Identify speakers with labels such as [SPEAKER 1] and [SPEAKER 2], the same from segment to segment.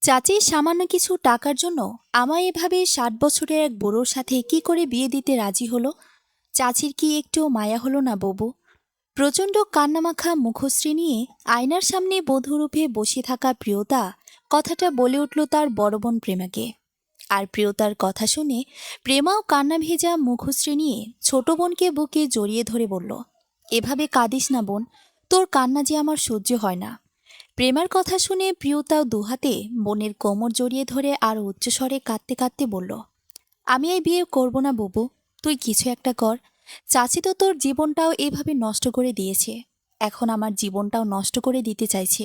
[SPEAKER 1] চাচি সামান্য কিছু টাকার জন্য আমায় এভাবে 60 বছরের এক বুড়োর সাথে কি করে বিয়ে দিতে রাজি হলো। চাচির কি একটু মায়া হলো না ববু? প্রচণ্ড কান্নামাখা মুখশ্রী নিয়ে আয়নার সামনে বধূরূপে বসে থাকা প্রিয়তা কথাটা বলে উঠল তার বড় বোন প্রেমাকে। আর প্রিয়তার কথা শুনে প্রেমাও কান্না ভেজা মুখশ্রী নিয়ে ছোট বোনকে বুকে জড়িয়ে ধরে বলল, এভাবে কাঁদিস না বোন, তোর কান্না যে আমার সহ্য হয় না। প্রেমার কথা শুনে প্রিয়তাও দুহাতে বোনের কোমর জড়িয়ে ধরে আর উচ্চস্বরে কাঁদতে কাঁদতে বলল, আমি এই বিয়ে করব না বুবু, তুই কিছু একটা কর। চাচি তো তোর জীবনটাও এভাবে নষ্ট করে দিয়েছে, এখন আমার জীবনটাও নষ্ট করে দিতে চাইছে।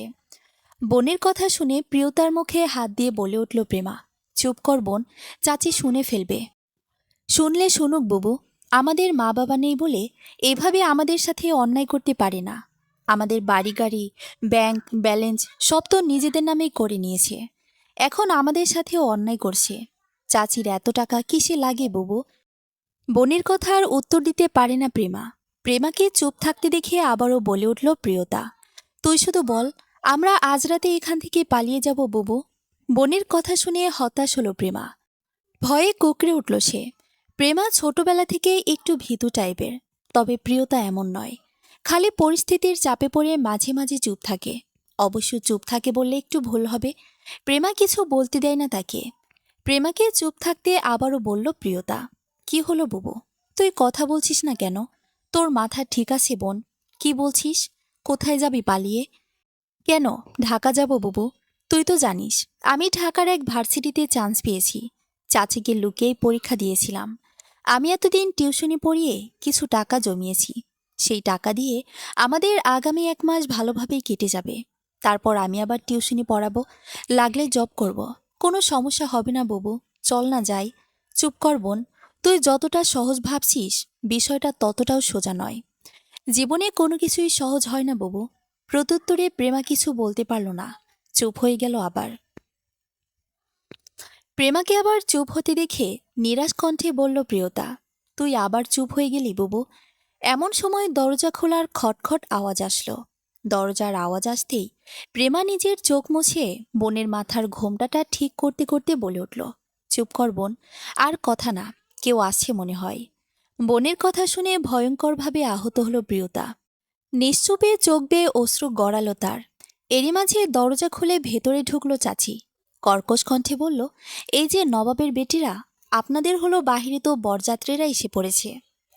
[SPEAKER 1] বোনের কথা শুনে প্রিয়তার মুখে হাত দিয়ে বলে উঠল প্রেমা, চুপ কর বোন, চাচি শুনে ফেলবে। শুনলে শুনুক বুবু, আমাদের মা বাবা নেই বলে এভাবে আমাদের সাথে অন্যায় করতে পারে না। আমাদের বাড়ি গাড়ি, ব্যাংক ব্যালেন্স সব তো নিজেদের নামেই করে নিয়েছে, এখন আমাদের সাথেও অন্যায় করছে। চাচির এত টাকা কিসে লাগে বুবু? বোনের কথা আর উত্তর দিতে পারে না প্রেমা। প্রেমাকে চুপ থাকতে দেখে আবারও বলে উঠল প্রিয়তা, তুই শুধু বল, আমরা আজ রাতে এখান থেকে পালিয়ে যাব বুবু। বোনের কথা শুনে হতাশ হলো প্রেমা। ভয়ে কুঁকড়ে উঠল সে। প্রেমা ছোটবেলা থেকে একটু ভীতু টাইপের, তবে প্রিয়তা এমন নয়। খালি পরিস্থিতির চাপে পড়ে মাঝে মাঝে চুপ থাকে। অবশ্য চুপ থাকে বললে একটু ভুল হবে, প্রেমা কিছু বলতে দেয় না তাকে। প্রেমাকে চুপ থাকতে আবারও বলল প্রিয়তা, কি হলো বুবু, তুই কথা বলছিস না কেন? তোর মাথা ঠিক আছে বোন? কি বলছিস? কোথায় যাবি পালিয়ে? কেন, ঢাকা যাব বুবু? তুই তো জানিস আমি ঢাকার এক ভার্সিটিতে চান্স পেয়েছি। চাচিকে লুকিয়েই পরীক্ষা দিয়েছিলাম। আমি এতদিন টিউশনি পড়িয়ে কিছু টাকা জমিয়েছি। সেই টাকা দিয়ে আমাদের আগামী 1 মাস ভালোভাবেই কেটে যাবে। তারপর আমি আবার টিউশনি পড়াবো, লাগলে জব করব। কোনো সমস্যা হবে না বুবু, চল না যাই। চুপ কর বোন, তুই যতটা সহজ ভাবছিস বিষয়টা ততটাও সোজা নয়। জীবনে কোনো কিছুই সহজ হয় না বুবু। প্রত্যুত্তরে প্রেমা কিছু বলতে পারল না, চুপ হয়ে গেল আবার। প্রেমাকে আবার চুপ হতে দেখে নিরাশ কণ্ঠে বলল প্রিয়তা, তুই আবার চুপ হয়ে গেলি বুবু। এমন সময় দরজা খোলার খটখট আওয়াজ আসলো। দরজার আওয়াজ আসতেই প্রেমা নিজের চোখ মুছে বোনের মাথার ঘোমটাটা ঠিক করতে করতে বলে উঠল, চুপ কর বোন, আর কথা না, কেউ আসছে মনে হয়। বোনের কথা শুনে ভয়ঙ্করভাবে আহত হলো প্রিয়তা। নিশ্চুপে চোখ বেয়ে অশ্রু গড়ালো তার। এরই মাঝে দরজা খুলে ভেতরে ঢুকলো চাচি। কর্কশ কণ্ঠে বলল, এই যে নবাবের বেটিরা, আপনাদের হলো বাহিরে তো বরযাত্রীরা এসে পড়েছে।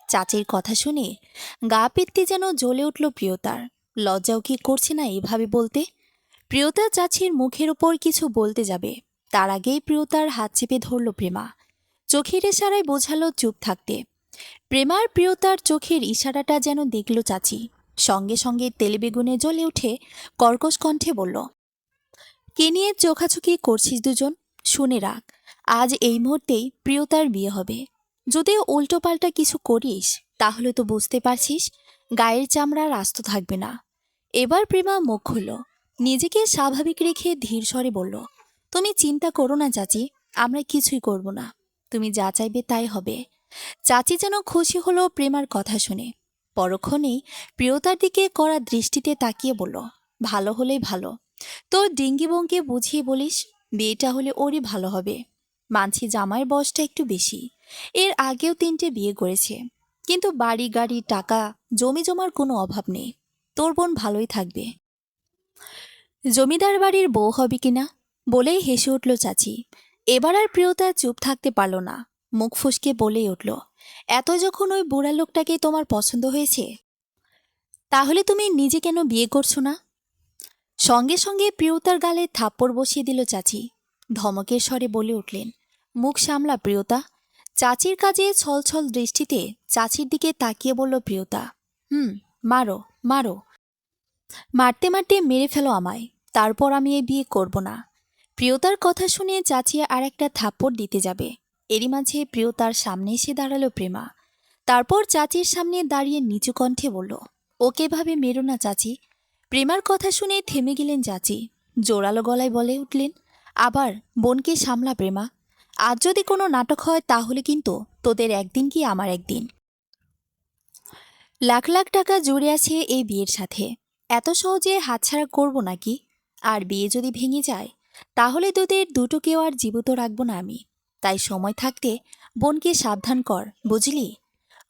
[SPEAKER 1] চাচির কথা শুনে গা পিত্তি যেন জ্বলে উঠল প্রিয়তার। লজ্জাও কি করছে না এভাবে বলতে? প্রিয়তা চাচির মুখের উপর কিছু বলতে যাবে, তার আগেই প্রিয়তার হাত চেপে ধরল প্রেমা। চোখের ইশারায় বোঝালো চুপ থাকতে। প্রেমার প্রিয়তার চোখের ইশারাটা যেন দেখল চাচি। সঙ্গে সঙ্গে তেলেবেগুনে জ্বলে উঠে কর্কশ কণ্ঠে বলল, কে নিয়ে চোখাচোখি করছিস দুজন? শুনে রাখ, আজ এই মুহূর্তেই প্রিয়তার বিয়ে হবে। যদি উল্টোপাল্টা কিছু করিস তাহলে তো বুঝতে পারছিস গায়ের চামড়া আস্ত থাকবে না। এবার প্রেমা মুখ খুলল, নিজেকে স্বাভাবিক রেখে ধীর স্বরে বলল, তুমি চিন্তা করো না চাচি, আমরা কিছুই করব না। তুমি যা চাইবে তাই হবে। চাচি যেন খুশি হলো প্রেমার কথা শুনে। পরক্ষণেই প্রিয়তার দিকে কড়া দৃষ্টিতে তাকিয়ে বলল, ভালো হলেই ভালো। তোর ডিঙ্গি বোনকে বুঝিয়ে বলিস বিয়েটা হলে ওরই ভালো হবে। মানছি জামাইয়ের বয়সটা একটু বেশি, এর আগেও 3টে বিয়ে করেছে, কিন্তু বাড়ি গাড়ি টাকা জমি জমার কোনো অভাব নেই। তোর বোন ভালোই থাকবে। জমিদার বাড়ির বউ হবে কিনা বলেই হেসে উঠল চাচি। এবার আর প্রিয়তা চুপ থাকতে পারল না, মুখ ফুসকে বলেই উঠল, এত যখন ওই বুড়া লোকটাকে তোমার পছন্দ হয়েছে, তাহলে তুমি নিজে কেন বিয়ে করছো না? সঙ্গে সঙ্গে প্রিয়তার গালে থাপ্পড় বসিয়ে দিল চাচি। ধমকের স্বরে বলে উঠলেন, মুখ সামলা প্রিয়তা। চাচির কাজে ছলছল দৃষ্টিতে চাচির দিকে তাকিয়ে বলল প্রিয়তা, মারো মারো, মারতে মারতে মেরে ফেলো আমায়, তারপর আমি এই বিয়ে করব না। প্রিয়তার কথা শুনে চাচি আর একটা থাপ্পড় দিতে যাবে, এরই মাঝে প্রিয়তার সামনে এসে দাঁড়ালো প্রেমা। তারপর চাচির সামনে দাঁড়িয়ে নিচু কণ্ঠে বলল, ওকে ভাবে মেরো না চাচি। প্রেমার কথা শুনে থেমে গেলেন চাচি। জোরালো গলায় বলে উঠলেন, আবার বোনকে সামলা প্রেমা। আজ যদি কোনো নাটক হয় তাহলে কিন্তু তোদের একদিন কি আমার একদিন। লাখ লাখ টাকা জুড়ে আছে এই বিয়ের সাথে, এত সহজে হাতছাড়া করব নাকি? আর বিয়ে যদি ভেঙে যায় তাহলে তোদের দুটোকেও আর জীবিত রাখবো না আমি। তাই সময় থাকতে বোনকে সাবধান কর, বুঝলি?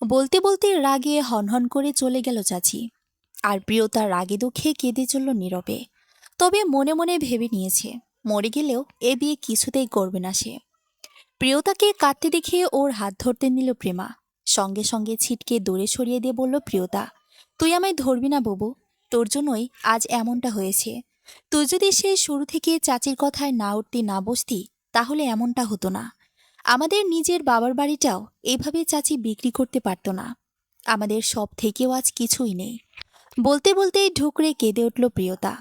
[SPEAKER 1] বলতে বলতে রাগে হনহন করে চলে গেল চাচি। আর প্রিয়তা রাগে দুঃখে কেঁদে চলল নীরবে। তবে মনে মনে ভেবে নিয়েছে, মরে গেলেও এ বিয়ে কিছুতেই করবে না সে। প্রিয়তাকে কাঁদতে দেখে ওর হাত ধরতে নিল প্রেমা। সঙ্গে সঙ্গে ছিটকে দূরে সরিয়ে দিয়ে বলল প্রিয়তা, তুই আমায় ধরবি না বাবু, তোর জন্যই আজ এমনটা হয়েছে। তুই যদি সে শুরু থেকে চাচির কথায় না উঠতি না বসতি, তাহলে এমনটা হতো না। আমাদের নিজের বাবার বাড়িটাও এইভাবে চাচি বিক্রি করতে পারত না। আমাদের সব থেকেও আজ কিছুই নেই। বলতে বলতেই ঢুকরে কেঁদে উঠল প্রিয়তা।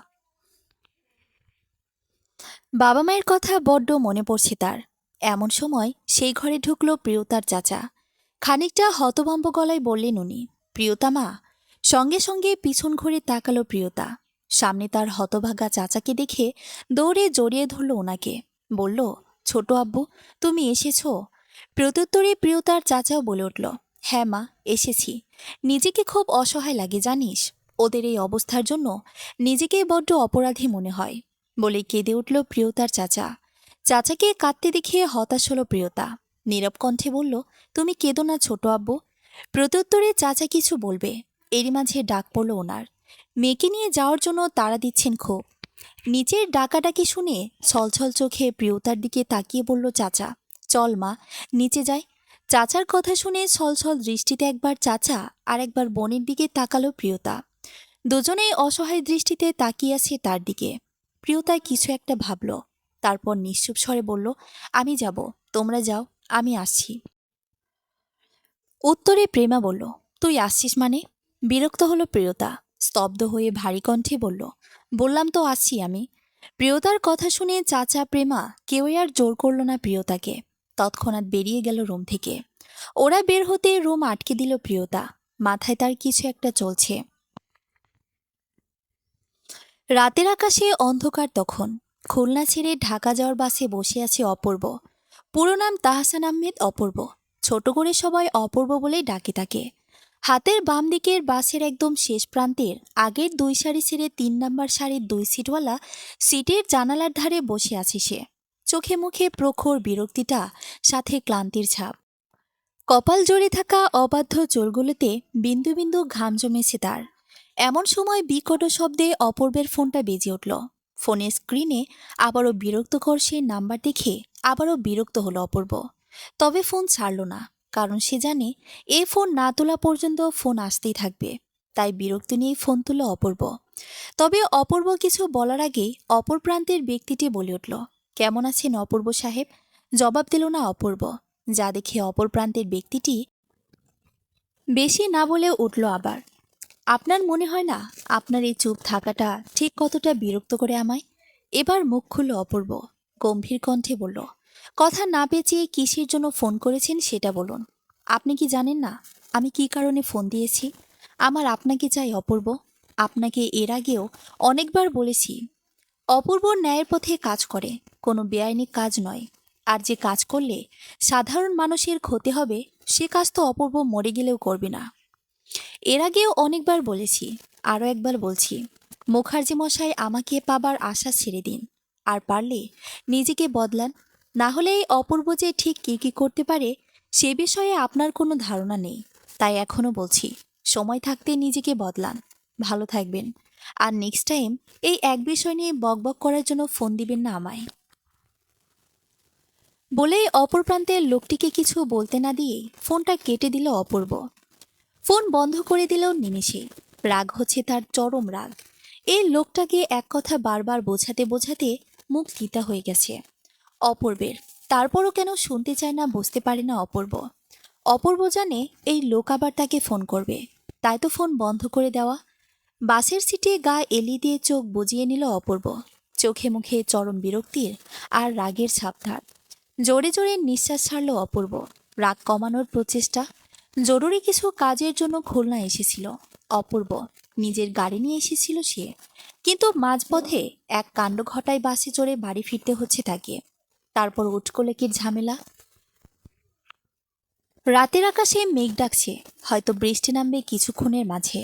[SPEAKER 1] বাবা মায়ের কথা বড্ড মনে পড়ছে তার। এমন সময় সেই ঘরে ঢুকল প্রিয়তার চাচা। খানিকটা হতভম্ব গলায় বললেন উনি, প্রিয়তা মা। সঙ্গে সঙ্গে পিছন ঘুরে তাকালো প্রিয়তা। সামনে তার হতভাগা চাচাকে দেখে দৌড়ে জড়িয়ে ধরল ওনাকে। বলল, ছোট আব্বু, তুমি এসেছো? প্রত্যুত্তরে প্রিয়তার চাচাও বলে উঠল, হ্যাঁ মা, এসেছি। নিজেকে খুব অসহায় লাগে জানিস। ওদের এই অবস্থার জন্য নিজেকে বড্ড অপরাধী মনে হয়। বলে কেঁদে উঠল প্রিয়তার চাচা। চাচাকে কাঁদতে দেখে হতাশ হলো প্রিয়তা। নীরব কণ্ঠে বলল, তুমি কেঁদো না ছোট আব্বু। প্রত্যুত্তরে চাচা কিছু বলবে, এরই মাঝে ডাক পড়ল ওনার। মেয়েকে নিয়ে যাওয়ার জন্য তাড়া দিচ্ছেন খুব। নিচের ডাকাডাকি শুনে ছলছল চোখে প্রিয়তার দিকে তাকিয়ে বলল চাচা, চল মা, নিচে যাই। চাচার কথা শুনে ছলছল দৃষ্টিতে একবার চাচা আর একবার বোনের দিকে তাকালো প্রিয়তা। দুজনেই অসহায় দৃষ্টিতে তাকিয়ে আছে তার দিকে। প্রিয়তায় কিছু একটা ভাবল, তারপর নিশ্চুপ স্বরে বলল, আমি যাব, তোমরা যাও, আমি আসছি। উত্তরে প্রেমা বলল, তুই আসছিস মানে? বিরক্ত হলো প্রিয়তা। স্তব্ধ হয়ে ভারী কণ্ঠে বলল, বললাম তো আসছি আমি। প্রিয়তার কথা শুনে চাচা প্রেমা কেউই আর জোর করল না প্রিয়তাকে। তৎক্ষণাৎ বেরিয়ে গেল রুম থেকে। ওরা বের হতে রুম আটকে দিল প্রিয়তা। মাথায় তার কিছু একটা চলছে। রাতের আকাশে অন্ধকার তখন। খুলনা ছেড়ে ঢাকা যাওয়ার বাসে বসে আছে অপূর্ব। পুরো নাম তাহসান আহমেদ অপূর্ব। ছোট করে সবাই অপূর্ব বলেই ডাকে তাকে। হাতের বাম দিকের বাসের একদম শেষ প্রান্তের আগের 2 সারি ছেড়ে 3 নাম্বার সারির 2 সিটওয়ালা সিটের জানালার ধারে বসে আছে সে। চোখে মুখে প্রখর বিরক্তিটা, সাথে ক্লান্তির ছাপ। কপাল জড়ে থাকা অবাধ্য চোরগুলোতে বিন্দু বিন্দু ঘাম জমেছে তার। এমন সময় বিকট শব্দে অপূর্বের ফোনটা বেজে উঠল। ফোনের স্ক্রিনে আবারও বিরক্তকর সে নাম্বার দেখে আবারও বিরক্ত হলো অপূর্ব। তবে ফোন ছাড়ল না, কারণ সে জানে এ ফোন না তোলা পর্যন্ত ফোন আসতেই থাকবে। তাই বিরক্তি নিয়ে ফোন তুলল অপূর্ব। তবে অপূর্ব কিছু বলার আগেই অপর প্রান্তের ব্যক্তিটি বলে উঠল, কেমন আছেন অপূর্ব সাহেব? জবাব দিল না অপূর্ব, যা দেখে অপর প্রান্তের ব্যক্তিটি বেশি না বলে উঠল আবার, আপনার মনে হয় না আপনার এই চুপ থাকাটা ঠিক কতটা বিরক্ত করে আমায়? এবার মুখ খুলল অপূর্ব। গম্ভীর কণ্ঠে বলল, কথা না পেঁচিয়ে কিসের জন্য ফোন করেছেন সেটা বলুন। আপনি কি জানেন না আমি কী কারণে ফোন দিয়েছি? আমার আপনাকে চাই অপূর্ব। আপনাকে এর আগেও অনেকবার বলেছি, অপূর্ব ন্যায়ের পথে কাজ করে, কোনো বেআইনি কাজ নয়। আর যে কাজ করলে সাধারণ মানুষের ক্ষতি হবে, সে কাজ তো অপূর্ব মরে গেলেও করবে না। এর আগেও অনেকবার বলেছি, আরও একবার বলছি, মুখার্জি মশাই আমাকে পাবার আশা ছেড়ে দিন। আর পারলে নিজেকে বদলান। না হলে এই অপূর্ব যে ঠিক কী কী করতে পারে সে বিষয়ে আপনার কোনো ধারণা নেই। তাই এখনও বলছি, সময় থাকতে নিজেকে বদলান। ভালো থাকবেন। আর নেক্সট টাইম এই এক বিষয় নিয়ে বকবক করার জন্য ফোন দিবেন না আমায়। বলেই অপর প্রান্তের লোকটিকে কিছু বলতে না দিয়েই ফোনটা কেটে দিল অপূর্ব। ফোন বন্ধ করে দিল নিমেষে। রাগ হচ্ছে তার, চরম রাগ। এই লোকটাকে এক কথা বারবার বোঝাতে বোঝাতে মুখ ফিতা হয়ে গেছে অপূর্বের। তারপরও কেন শুনতে চায় না বুঝতে পারে না অপূর্ব। অপূর্ব জানে এই লোক আবার তাকে ফোন করবে, তাই তো ফোন বন্ধ করে দেওয়া। বাসের সিটে গা এলিয়ে দিয়ে চোখ বুজিয়ে নিল অপূর্ব। চোখে মুখে চরম বিরক্তির আর রাগের ছাপধার। জোরে জোরে নিঃশ্বাস ছাড়ল অপূর্ব। রাগ কমানোর প্রচেষ্টা। জরুরি কিছু কাজের জন্য খুলনা এসেছিল অপূর্ব। নিজের গাড়ি নিয়ে এসেছিল সে। কিন্তু মাঝপথে এক কাণ্ড ঘটায় বাসে চড়ে বাড়ি ফিরতে হচ্ছে তাকে। তারপর উটকোলেকির ঝামেলা। রাতের আকাশে মেঘ ডাকছে, হয়তো বৃষ্টি নামবে কিছুক্ষণের মাঝে।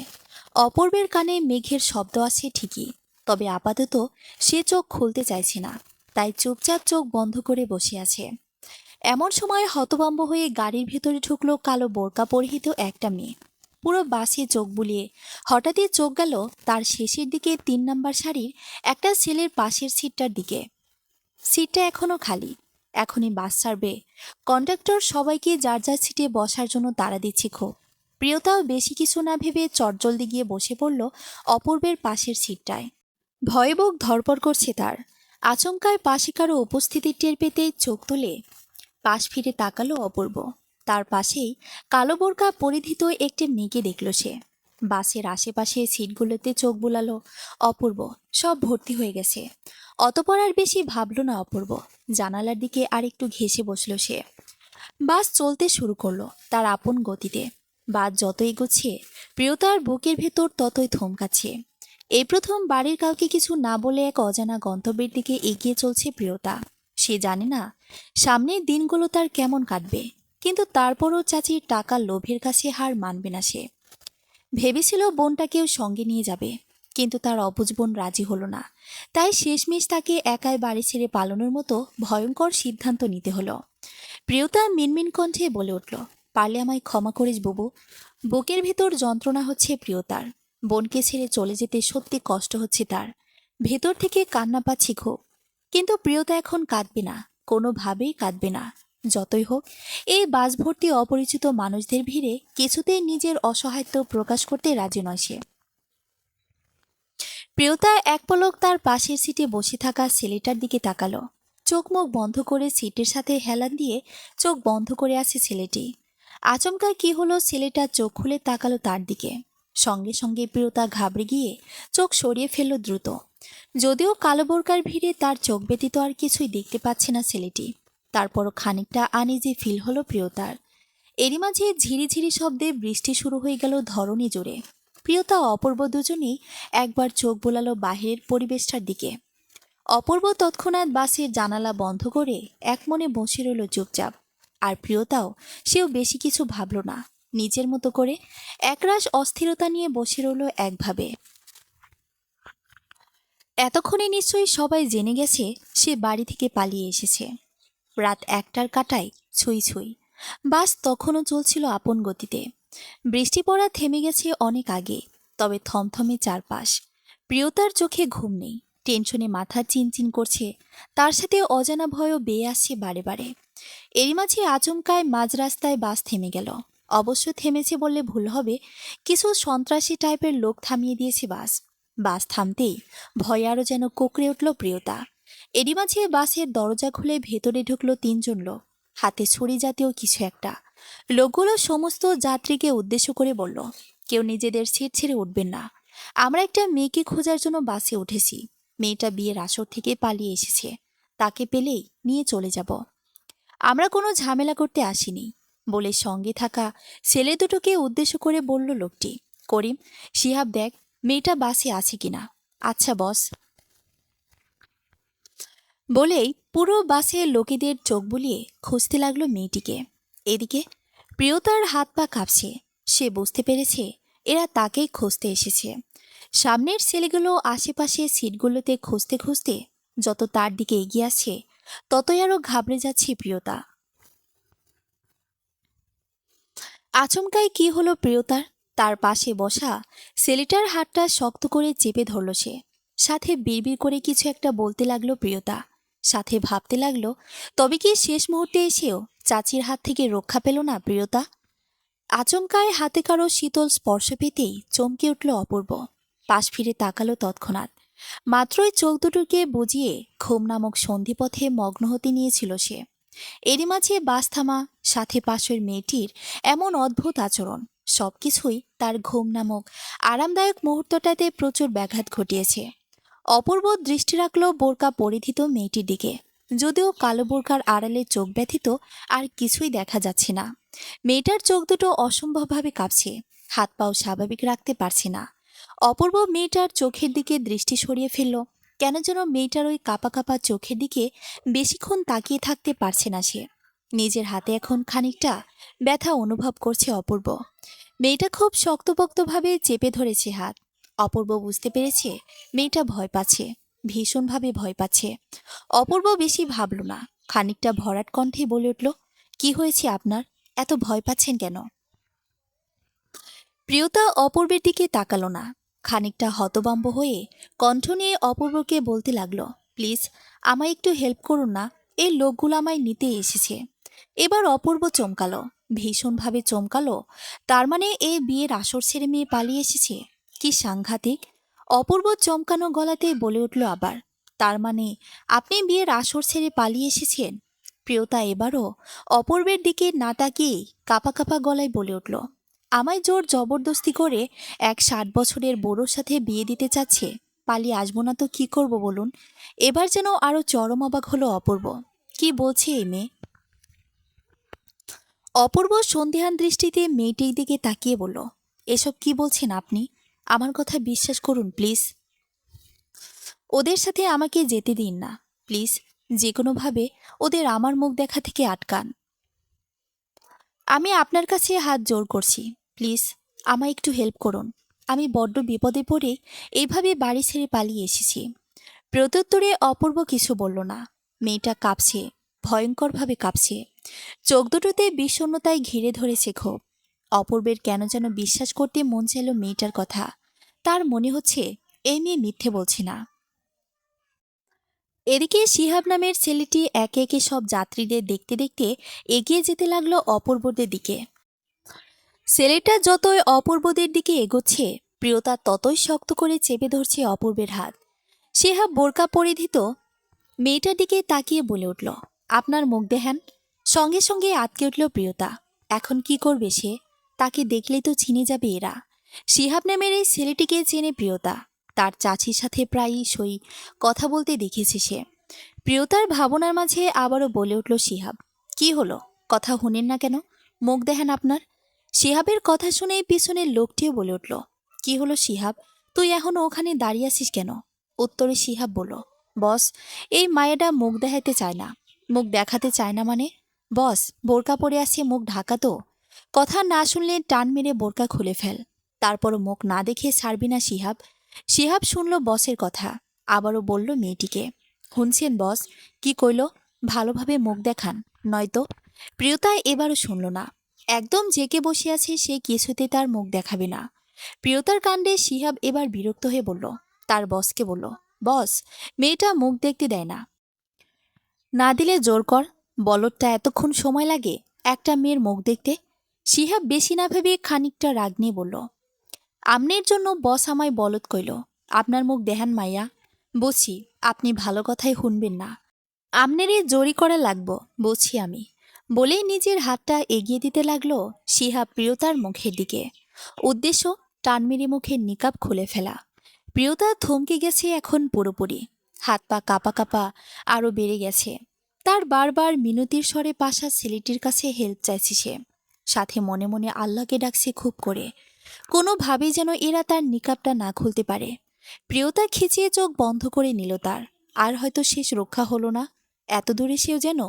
[SPEAKER 1] অপূর্বের কানে মেঘের শব্দ আছে ঠিকই, তবে আপাতত সে চোখ খুলতে চাইছে না। তাই চুপচাপ চোখ বন্ধ করে বসে আছে। এমন সময় হতভম্ব হয়ে গাড়ির ভেতরে ঢুকলো কালো বোরকা পরিহিত একটা মেয়ে। পুরো বাসে চোখ বুলিয়ে হঠাৎই চোখ গেল তার শেষের দিকে ৩ নাম্বার সারির একটা ছেলের পাশের সিটটার দিকে। সিটটা এখনো খালি, এখনই বাস ছাড়বে। কন্ডাক্টর সবাইকে যার যার সিটে বসার জন্য তাড়া দিচ্ছে খুব। প্রিয়তাও বেশি কিছু না ভেবে চটজলদি গিয়ে বসে পড়ল অপূর্বের পাশের সিটটায়। ভয়ে বুক ধড়পড় করছে তার। আচমকায় পাশে কারো উপস্থিতি টের পেতেই চোখ তুলে পাশ ফিরে তাকালো অপূর্ব। তার পাশেই কালো বোরকা পরিধিত একটি মেয়েকে দেখল সে। বাসের আশেপাশে সিটগুলোতে চোখ বুলালো অপূর্ব, সব ভর্তি হয়ে গেছে। অতপর আর বেশি ভাবল না অপূর্ব, জানালার দিকে আর একটু ঘেঁষে বসল সে। বাস চলতে শুরু করলো তার আপন গতিতে। বাস যত এগোচ্ছে প্রিয়তার বুকের ভেতর ততই থমকাচ্ছে। এই প্রথম বাড়ির কাউকে কিছু না বলে এক অজানা গন্তব্যের দিকে এগিয়ে চলছে প্রিয়তা। সে জানে না সামনের দিনগুলো তার কেমন কাটবে, কিন্তু তারপরও চাচির টাকার লোভের কাছে হার মানবে না সে। ভেবেছিল বোনটাকেও সঙ্গে নিয়ে যাবে, কিন্তু তার অবুঝ বোন রাজি হলো না। তাই শেষমেশ তাকে একাই বাড়ি ছেড়ে পালানোর মতো ভয়ঙ্কর সিদ্ধান্ত নিতে হলো। প্রিয়তা মিনমিন কণ্ঠে বলে উঠল, পারলে আমায় ক্ষমা করিস বুবু। বুকের ভেতর যন্ত্রণা হচ্ছে প্রিয়তার। বোনকে ছেড়ে চলে যেতে সত্যি কষ্ট হচ্ছে তার। ভেতর থেকে কান্না পাচ্ছি খুব, কিন্তু প্রিয়তা এখন কাঁদবে না, কোনোভাবেই কাঁদবে না। যতই হোক, এই বাস ভর্তি অপরিচিত মানুষদের ভিড়ে কিছুতেই নিজের অসহায়ত্ব প্রকাশ করতে রাজি নয় সে। প্রিয়তা এক পলক তার পাশের সিটে বসে থাকা ছেলেটার দিকে তাকালো। চোখ মুখ বন্ধ করে সিটের সাথে হেলান দিয়ে চোখ বন্ধ করে আছে ছেলেটি। আচমকা কি হলো, ছেলেটা চোখ খুলে তাকালো তার দিকে। সঙ্গে সঙ্গে প্রিয়তা ঘাবড়ে গিয়ে চোখ সরিয়ে ফেলল দ্রুত। যদিও কালো বোরকার ভিড়ে তার চোখ ব্যতীত আর কিছুই দেখতে পাচ্ছে না ছেলেটি, তারপরও খানিকটা আনইজি ফিল হলো প্রিয়তার। এরই মাঝে ঝিরিঝিরি শব্দে বৃষ্টি শুরু হয়ে গেল ধরণী জুড়ে। প্রিয়তা অপূর্ব দুজনেই একবার চোখ বোলালো বাহিরের পরিবেশটার দিকে। অপূর্ব তৎক্ষণাৎ বাসের জানালা বন্ধ করে এক মনে বসে রইল চুপচাপ। আর প্রিয়তাও, সেও বেশি কিছু ভাবল না, নিজের মতো করে একরাশ অস্থিরতা নিয়ে বসে রইল একভাবে। এতক্ষণে নিশ্চয়ই সবাই জেনে গেছে সে বাড়ি থেকে পালিয়ে এসেছে। রাত 1টার কাটায় ছুঁই ছুঁই। বাস তখনও চলছিল আপন গতিতে। বৃষ্টি পড়া থেমে গেছে অনেক আগে, তবে থমথমে চারপাশ। প্রিয়তার চোখে ঘুম নেই, টেনশনে মাথা চিনচিন করছে, তার সাথে অজানা ভয়ও বেয়ে আসছে বারে বারে। এরই মাঝে আচমকায় মাঝ রাস্তায় বাস থেমে গেল। অবশ্য থেমেছে বললে ভুল হবে, কিছু সন্ত্রাসী টাইপের লোক থামিয়ে দিয়েছে বাস। বাস থামতেই ভয়ে আরও যেন কুঁকড়ে উঠল প্রিয়তা। এরই মাঝে বাসের দরজা খুলে ভেতরে ঢুকলো 3জন লোক, হাতে ছুরি জাতীয় কিছু একটা। লোকগুলো সমস্ত যাত্রীকে উদ্দেশ্য করে বলল, কেউ নিজেদের সিট ছেড়ে উঠবেন না। আমরা একটা মেয়েকে খোঁজার জন্য বাসে উঠেছি। মেয়েটা বিয়ের আসর থেকে পালিয়ে এসেছে, তাকে পেলেই নিয়ে চলে যাব। আমরা কোনো ঝামেলা করতে আসিনি বলে সঙ্গে থাকা ছেলে দুটোকে উদ্দেশ্য করে বলল লোকটি। করিম, শিহাব, দেখ মেয়েটা বাসে আছে কিনা। আচ্ছা বস। বলেই পুরো বাসে লোকেদের চোখ বুলিয়ে খুঁজতে লাগলো মেয়েটিকে। এদিকে প্রিয়তার হাত পা কাঁপছে। সে বুঝতে পেরেছে এরা তাকেই খুঁজতে এসেছে। সামনের ছেলেগুলো আশেপাশে সিটগুলোতে খুঁজতে খুঁজতে যত তার দিকে এগিয়ে আসছে, ততই আরো ঘাবড়ে যাচ্ছে প্রিয়তা। আচমকাই কি হলো প্রিয়তার? তার পাশে বসা ছেলেটার হাতটা শক্ত করে চেপে ধরল সে। সাথে বিড়বিড় করে কিছু একটা বলতে লাগলো প্রিয়তা। সাথে ভাবতে লাগলো, তবে কি শেষ মুহূর্তে এসেও চাচির হাত থেকে রক্ষা পেল না প্রিয়তা? আচমকায় হাতে কারো শীতল স্পর্শ পেতেই চমকে উঠল অপূর্ব। পাশ ফিরে তাকালো তৎক্ষণাৎ। মাত্রই চোখ দুটোকে বুজিয়ে ঘুম নামক সন্ধিপথে মগ্ন হতে নিয়েছিল সে। এরই মাঝে বাস থামা, সাথে পাশের মেয়েটির এমন অদ্ভুত আচরণ, সবকিছুই তার ঘুম নামক আরামদায়ক মুহূর্তটাতে প্রচুর ব্যাঘাত ঘটিয়েছে। অপূর্ব দৃষ্টি রাখল বোরকা পরিধিত মেয়েটির দিকে। যদিও কালো বোরকার আড়ালে চোখ ব্যথিত আর কিছুই দেখা যাচ্ছে না। মেয়েটার চোখ দুটো অসম্ভবভাবে কাঁপছে, হাত পাও স্বাভাবিক রাখতে পারছে না। অপূর্ব মেয়েটার চোখের দিকে দৃষ্টি সরিয়ে ফেলল। কেন যেন মেয়েটার ওই কাঁপা কাঁপা চোখের দিকে বেশিক্ষণ তাকিয়ে থাকতে পারছে না সে। নিজের হাতে এখন খানিকটা ব্যথা অনুভব করছে অপূর্ব। মেয়েটা খুব শক্তপোক্তভাবে চেপে ধরেছে হাত। অপূর্ব বুঝতে পেরেছে মেয়েটা ভয় পাচ্ছে, ভীষণভাবে ভয় পাচ্ছে। অপূর্ব বেশি ভাবল না, খানিকটা ভরাট কণ্ঠে বলে উঠল, কি হয়েছে আপনার, এত ভয় পাচ্ছেন কেন? প্রিয়তা অপূর্বের দিকে তাকালো না, খানিকটা হতভম্ব হয়ে কণ্ঠ নিয়ে অপূর্বকে বলতে লাগলো, প্লিজ আমায় একটু হেল্প করুন না, এই লোকগুলো আমায় নিতে এসেছে। এবার অপূর্ব চমকালো, ভীষণভাবে চমকালো। তার মানে এই বিয়ের আসর ছেড়ে মেয়ে পালিয়ে এসেছে? কি সাংঘাতিক! অপূর্ব চমকানো গলাতে বলে উঠল আবার, তার মানে আপনি বিয়ের আসর ছেড়ে পালিয়ে এসেছেন? প্রিয়তা এবারও অপূর্বের দিকে না তাকিয়ে কাপা কাপা গলায় বলে উঠল, আমায় জোর জবরদস্তি করে এক 60 বছরের বুড়োর সাথে বিয়ে দিতে চাচ্ছে, পালিয়ে আসবো না তো কি করব বলুন? এবার যেন আরো চরম অবাক হলো অপূর্ব। কি বলছে এই মেয়ে? অপূর্ব সন্দেহান দৃষ্টিতে মেয়েটির দিকে তাকিয়ে বলল, এসব কি বলছেন আপনি? আমার কথা বিশ্বাস করুন প্লিজ। ওদের সাথে আমাকে যেতে দিন না প্লিজ, যে কোনোভাবে ওদের আমার মুখ দেখা থেকে আটকান। আমি আপনার কাছে হাত জোর করছি, প্লিজ আমায় একটু হেল্প করুন। আমি বড্ড বিপদে পড়ে এইভাবে বাড়ি ছেড়ে পালিয়ে এসেছি। প্রত্যুত্তরে অপূর্ব কিছু বলল না। মেয়েটা কাঁপছে, ভয়ঙ্করভাবে কাঁপছে। চোখ দুটোতে বিষণ্ণতায় ঘিরে ধরেছে ক্ষোভ। অপূর্বের কেন যেন বিশ্বাস করতে মন চাইল মেয়েটার কথা। তার মনে হচ্ছে এই মেয়ে মিথ্যে বলছে না। এদিকে শিহাব নামের ছেলেটি একে একে সব যাত্রীদের দেখতে দেখতে এগিয়ে যেতে লাগলো অপূর্বদের দিকে। ছেলেটা যতই অপূর্বদের দিকে এগোচ্ছে, প্রিয়তা ততই শক্ত করে চেপে ধরছে অপূর্বের হাত। শিহাব বোরকা পরিধিত মেয়েটার দিকে তাকিয়ে বলে উঠল, আপনার মুখ দেখান। সঙ্গে সঙ্গে আটকে উঠল প্রিয়তা। এখন কি করবে সে? তাকে দেখলেই তো চিনে যাবে এরা। শিহাব নামের এই ছেলেটিকে চেনে প্রিয়তা, তার চাচির সাথে প্রায়ই কথা বলতে দেখেছে সে। প্রিয়তার ভাবনার মাঝে আবারও বলে উঠল শিহাব, কি হলো, কথা শুনেন না কেন? মুখ দেখান আপনার। শিহাবের কথা শুনেই পিছনের লোকটিও বলে উঠল, কি হলো শিহাব, তুই এখনো ওখানে দাঁড়িয়ে আছিস কেন? উত্তরে শিহাব বলল, বস, এই মায়েরা মুখ দেখাইতে চায় না। মুখ দেখাতে চায় না মানে? বস, বোরকা পরে আছে, মুখ ঢাকা তো। কথা না শুনলে টান মেরে বোরকা খুলে ফেল, তারপরও মুখ না দেখে ছাড়বি না শিহাব। শিহাব শুনল বসের কথা, আবারও বলল মেয়েটিকে, শুনছেন বস, কি কইল? ভালোভাবে মুখ দেখান, নয়তো। প্রিয়তা এবারও শুনল না, একদম জেকে বসে আছে সে, কিছুতে তার মুখ দেখাবে না। প্রিয়তার কাণ্ডে শিহাব এবার বিরক্ত হয়ে বলল, তার বসকে বলল, বস, মেয়েটা মুখ দেখতে দেয় না, না দিলে জোর কর। বলদটা এতক্ষণ সময় লাগে একটা মেয়ের মুখ দেখতে? শিহাব বেশি না ভেবে খানিকটা রাগ নিয়ে বলল, আমনের জন্য বস আমায় বলদ কইল, আপনার মুখ দেখান মাইয়া। বলছি আপনি ভালো কথাই শুনবেন না, আমনেরে জড়ি করা লাগবো, বলছি আমি। বলেই নিজের হাতটা এগিয়ে দিতে লাগলো শিহাব প্রিয়তার মুখের দিকে। উদ্দেশ্য টান মেরে মুখের নিকাব খুলে ফেলা। প্রিয়তা থমকে গেছে এখন পুরোপুরি, হাত পা কাঁপা কাঁপা আরও বেড়ে গেছে। তার বারবার মিনতির স্বরে পাশা ছেলেটির কাছে হেল্প চাইছে সে, সাথে মনে মনে আল্লাহকে ডাকছে খুব করে, কোনোভাবেই যেন এরা তার নিকাবটা না খুলতে পারে। প্রিয়তা খিচিয়ে চোখ বন্ধ করে নিল তার, আর হয়তো শেষ রক্ষা হলো না। এত দূরে সেও যেন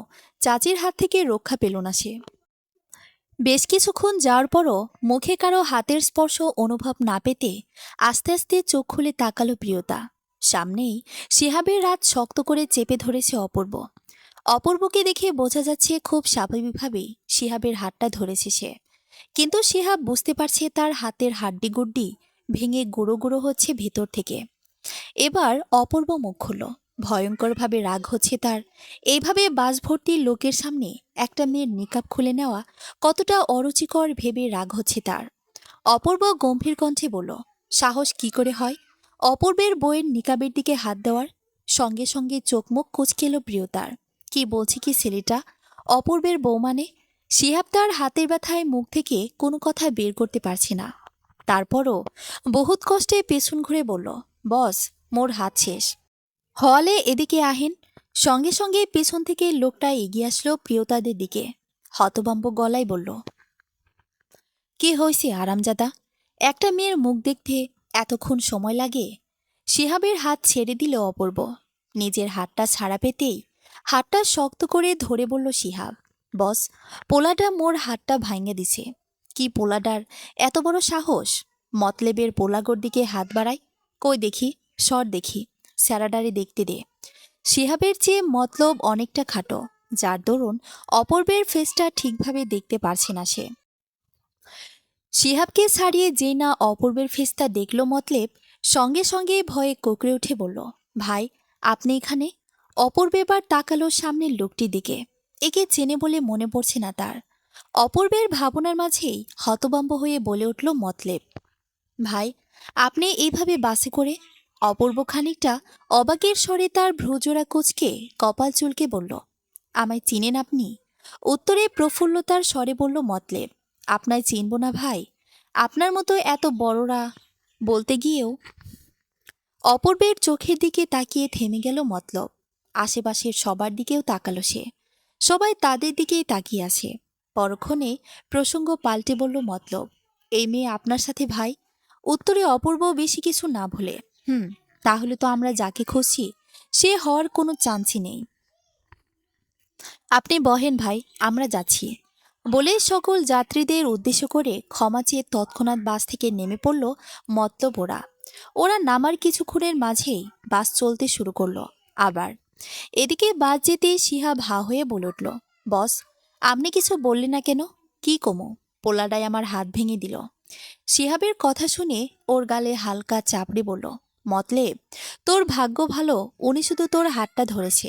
[SPEAKER 1] চাচির হাত থেকে রক্ষা পেল না সে। বেশ কিছুক্ষণ যাওয়ার পরও মুখে কারো হাতের স্পর্শ অনুভব না পেতে আস্তে আস্তে চোখ খুলে তাকালো প্রিয়তা। সামনেই শিহাবের রাত শক্ত করে চেপে ধরেছে অপূর্ব। অপূর্বকে দেখে বোঝা যাচ্ছে খুব স্বাভাবিকভাবেই শিহাবের হাতটা ধরেছে সে, কিন্তু শিহাব বুঝতে পারছে তার হাতের হাড্ডিগুড্ডি ভেঙে গুঁড়ো গুঁড়ো হচ্ছে ভেতর থেকে। এবার অপূর্ব মুখ খুলল, ভয়ঙ্করভাবে রাগ হচ্ছে তার। এইভাবে বাস ভর্তি লোকের সামনে একটা মেয়ের নিকাব খুলে নেওয়া কতটা অরুচিকর ভেবে রাগ হচ্ছে তার। অপূর্ব গম্ভীর কণ্ঠে বলল, সাহস কি করে হয় অপূর্বের বইয়ের নিকাবের দিকে হাত দেওয়ার? সঙ্গে সঙ্গে চোখ মুখ কুঁচকে এলো প্রিয়তার। কি বলছে কি ছেলেটা? অপূর্বের বউ মানে? শিহাব তার হাতের ব্যথায় মুখ থেকে কোনো কথা বের করতে পারছে না। তারপরও বহুত কষ্টে পেছন ঘুরে বলল, বস, মোর হাত শেষ। হলে এদিকে আহেন। সঙ্গে সঙ্গে পেছন থেকে লোকটা এগিয়ে আসলো প্রিয়তাদের দিকে, হতভম্ব গলায় বলল, কি হয়েছে আরামজাদা? একটা মেয়ের মুখ দেখতে এতক্ষণ সময় লাগে? শিহাবের হাত ছেড়ে দিল অপূর্ব। নিজের হাতটা ছাড়া পেতেই হাতটা শক্ত করে ধরে বলল শিহাব, বস, পোলাটা মোর হাতটা ভাঙে দিছে। কি পোলাডার এত বড় সাহস? মতলেবের পোলাগোর দিকে হাত বাড়ায়? কই দেখি, সর দেখি। স্যারাডারে দেখতে দে। শিহাবের চেয়ে মতলব অনেকটা খাটো, যার দরুন অপূর্বের ফেসটা ঠিকভাবে দেখতে পারছে না সে। শিহাবকে ছাড়িয়ে যেই না অপূর্বের ফেসটা দেখল মতলেব, সঙ্গে সঙ্গে ভয়ে কোঁকড়ে উঠে বলল, ভাই আপনি এখানে? অপূর্ব এবার তাকালো সামনের লোকটির দিকে। একে চেনে বলে মনে পড়ছে না তার। অপূর্বের ভাবনার মাঝেই হতভম্ব হয়ে বলে উঠল মতলেব, ভাই আপনি এইভাবে বাসে করে? অপূর্ব খানিকটা অবাকের স্বরে তার ভ্রুজোড়া কুঁচকে কপাল চুলকে বলল, আমায় চিনেন আপনি? উত্তরে প্রফুল্লতার স্বরে বলল মতলেব, আপনায় চিনব না ভাই? আপনার মতো এত বড়রা। বলতে গিয়েও অপূর্বের চোখের দিকে তাকিয়ে থেমে গেল মতলব। আশেপাশের সবার দিকেও তাকালো সে। সবাই তাদের দিকেই তাকিয়ে আছে। পরক্ষণে প্রসঙ্গ পাল্টে বলল মতলব, এই মেয়ে আপনার সাথে ভাই? উত্তরে অপূর্ব বেশি কিছু না ভুলে, তাহলে তো আমরা যাকে খুঁজছি সে হওয়ার কোনো চান্সই নেই। আপনি বহেন ভাই, আমরা যাচ্ছি। বলে সকল যাত্রীদের উদ্দেশ্য করে ক্ষমা চেয়ে তৎক্ষণাৎ বাস থেকে নেমে পড়ল মতলব। ওরা নামার কিছুক্ষণের মাঝেই বাস চলতে শুরু করলো আবার। এদিকে বাস যেতে শিহাব হা হয়ে বলে উঠল, বস আপনি কিছু বললেন না কেন? কি কমু? পোলাডায় আমার হাত ভেঙে দিল। শিহাবের কথা শুনে ওর গালে হালকা চাপড়ে বলল, মতলেব তোর ভাগ্য ভালো উনি শুধু তোর হাতটা ধরেছে,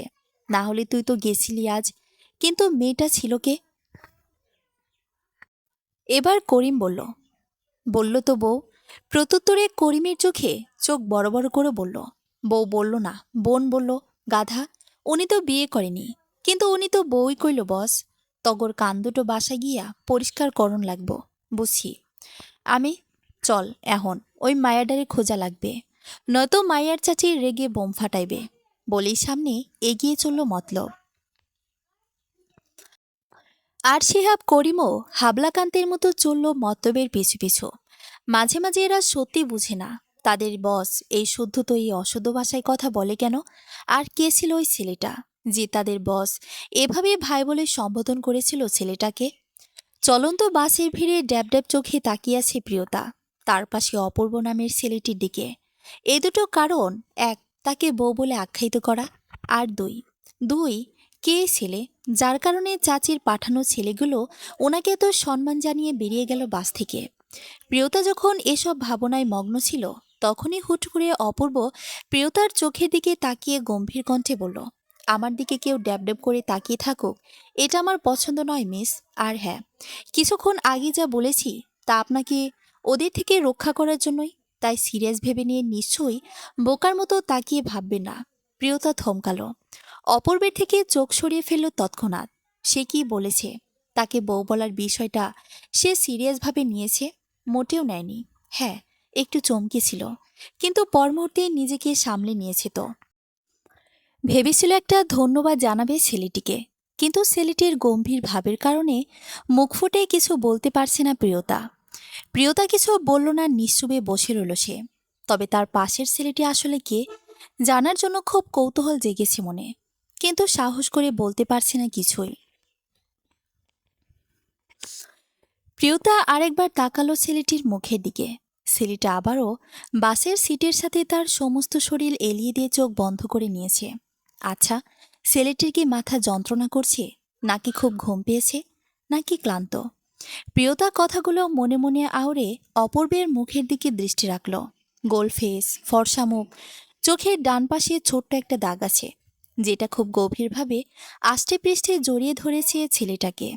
[SPEAKER 1] না হলে তুই তো গেছিলি আজ। কিন্তু মেয়েটা ছিল কে? এবার করিম বলল, বলল তো বউ। প্রত্যুত্তরে করিমের চোখে চোখ বড় বড় করে বলল, বউ বলল না, বোন বলল। গাধা, উনি তো বিয়ে করেনি, কিন্তু উনি তো বউই কইল বস। তগর কান দুটো বাসায় গিয়া পরিষ্কার করণ লাগবো, বুঝছি আমি। চল এখন ওই মায়াডারে খোঁজা লাগবে, নয়তো মায়ার চাচির রেগে বোম ফাটাইবে। বলেই সামনে এগিয়ে চলল মতলব। আর শিহাব করিমও হাবলাকান্তের মতো চলল মতলবের পিছু পিছু। মাঝে মাঝে এরা সত্যি বুঝে না তাদের বস এই শুদ্ধ তো এই অশুদ্ধ ভাষায় কথা বলে কেন। আর কে ছিল ওই ছেলেটা যে তাদের বস এভাবে ভাই বলে সম্বোধন করেছিল ছেলেটাকে? চলন্ত বাসের ভিড়ে ড্যাব ড্যাব চোখে তাকিয়াছে প্রিয়তা তার পাশে অপূর্ব নামের ছেলেটির দিকে। এ দুটো কারণ: এক, তাকে বউ বলে আখ্যায়িত করা, আর দুই দুই কে ছেলে যার কারণে চাচির পাঠানো ছেলেগুলো ওনাকে এত সম্মান জানিয়ে বেরিয়ে গেল বাস থেকে। প্রিয়তা যখন এসব ভাবনায় মগ্ন ছিল তখনই হুট করে অপূর্ব প্রিয়তার চোখের দিকে তাকিয়ে গম্ভীর কণ্ঠে বলল, আমার দিকে কেউ ড্যাব ড্যাব করে তাকিয়ে থাকুক এটা আমার পছন্দ নয় মিস। আর হ্যাঁ, কিছুক্ষণ আগে যা বলেছি তা আপনাকে ওদের থেকে রক্ষা করার জন্যই, তাই সিরিয়াস ভেবে নিয়ে নিশ্চয়ই বোকার মতো তাকিয়ে ভাববে না। প্রিয়তা থমকালো, অপূর্বের থেকে চোখ সরিয়ে ফেলল তৎক্ষণাৎ। সে কি বলেছে? তাকে বউ বলার বিষয়টা সে সিরিয়াসভাবে নিয়েছে? মোটেও নেয়নি। হ্যাঁ, একটু চমকেছিল, কিন্তু পর মুহূর্তে নিজেকে সামলে নিয়েছে তো। ভেবেছিল একটা ধন্যবাদ জানাবে ছেলেটিকে, কিন্তু ছেলেটির গম্ভীর ভাবের কারণে মুখ ফুটে কিছু বলতে পারছে না প্রিয়তা। প্রিয়তা কিছু বলল না, নিশ্চুপে বসে রইল সে। তবে তার পাশের ছেলেটি আসলে কে জানার জন্য খুব কৌতূহল জেগেছে মনে, কিন্তু সাহস করে বলতে পারছে না কিছুই। প্রিয়তা আরেকবার তাকালো ছেলেটির মুখের দিকে। ছেলেটা আবারও বাসের সিটের সাথে তার সমস্ত শরীর এলিয়ে দিয়ে চোখ বন্ধ করে নিয়েছে। আচ্ছা, ছেলেটির কি মাথা যন্ত্রণা করছে, নাকি খুব ঘুম পেয়েছে, নাকি ক্লান্ত? প্রিয়তা কথাগুলো মনে মনে আওড়ে অপূর্বের মুখের দিকে দৃষ্টি রাখল। গোল ফেস, ফর্সা মুখ, চোখের ডান পাশে ছোট্ট একটা দাগ আছে, যেটা খুব গভীরভাবে আষ্টে পৃষ্ঠে জড়িয়ে ধরেছে ছেলেটাকে।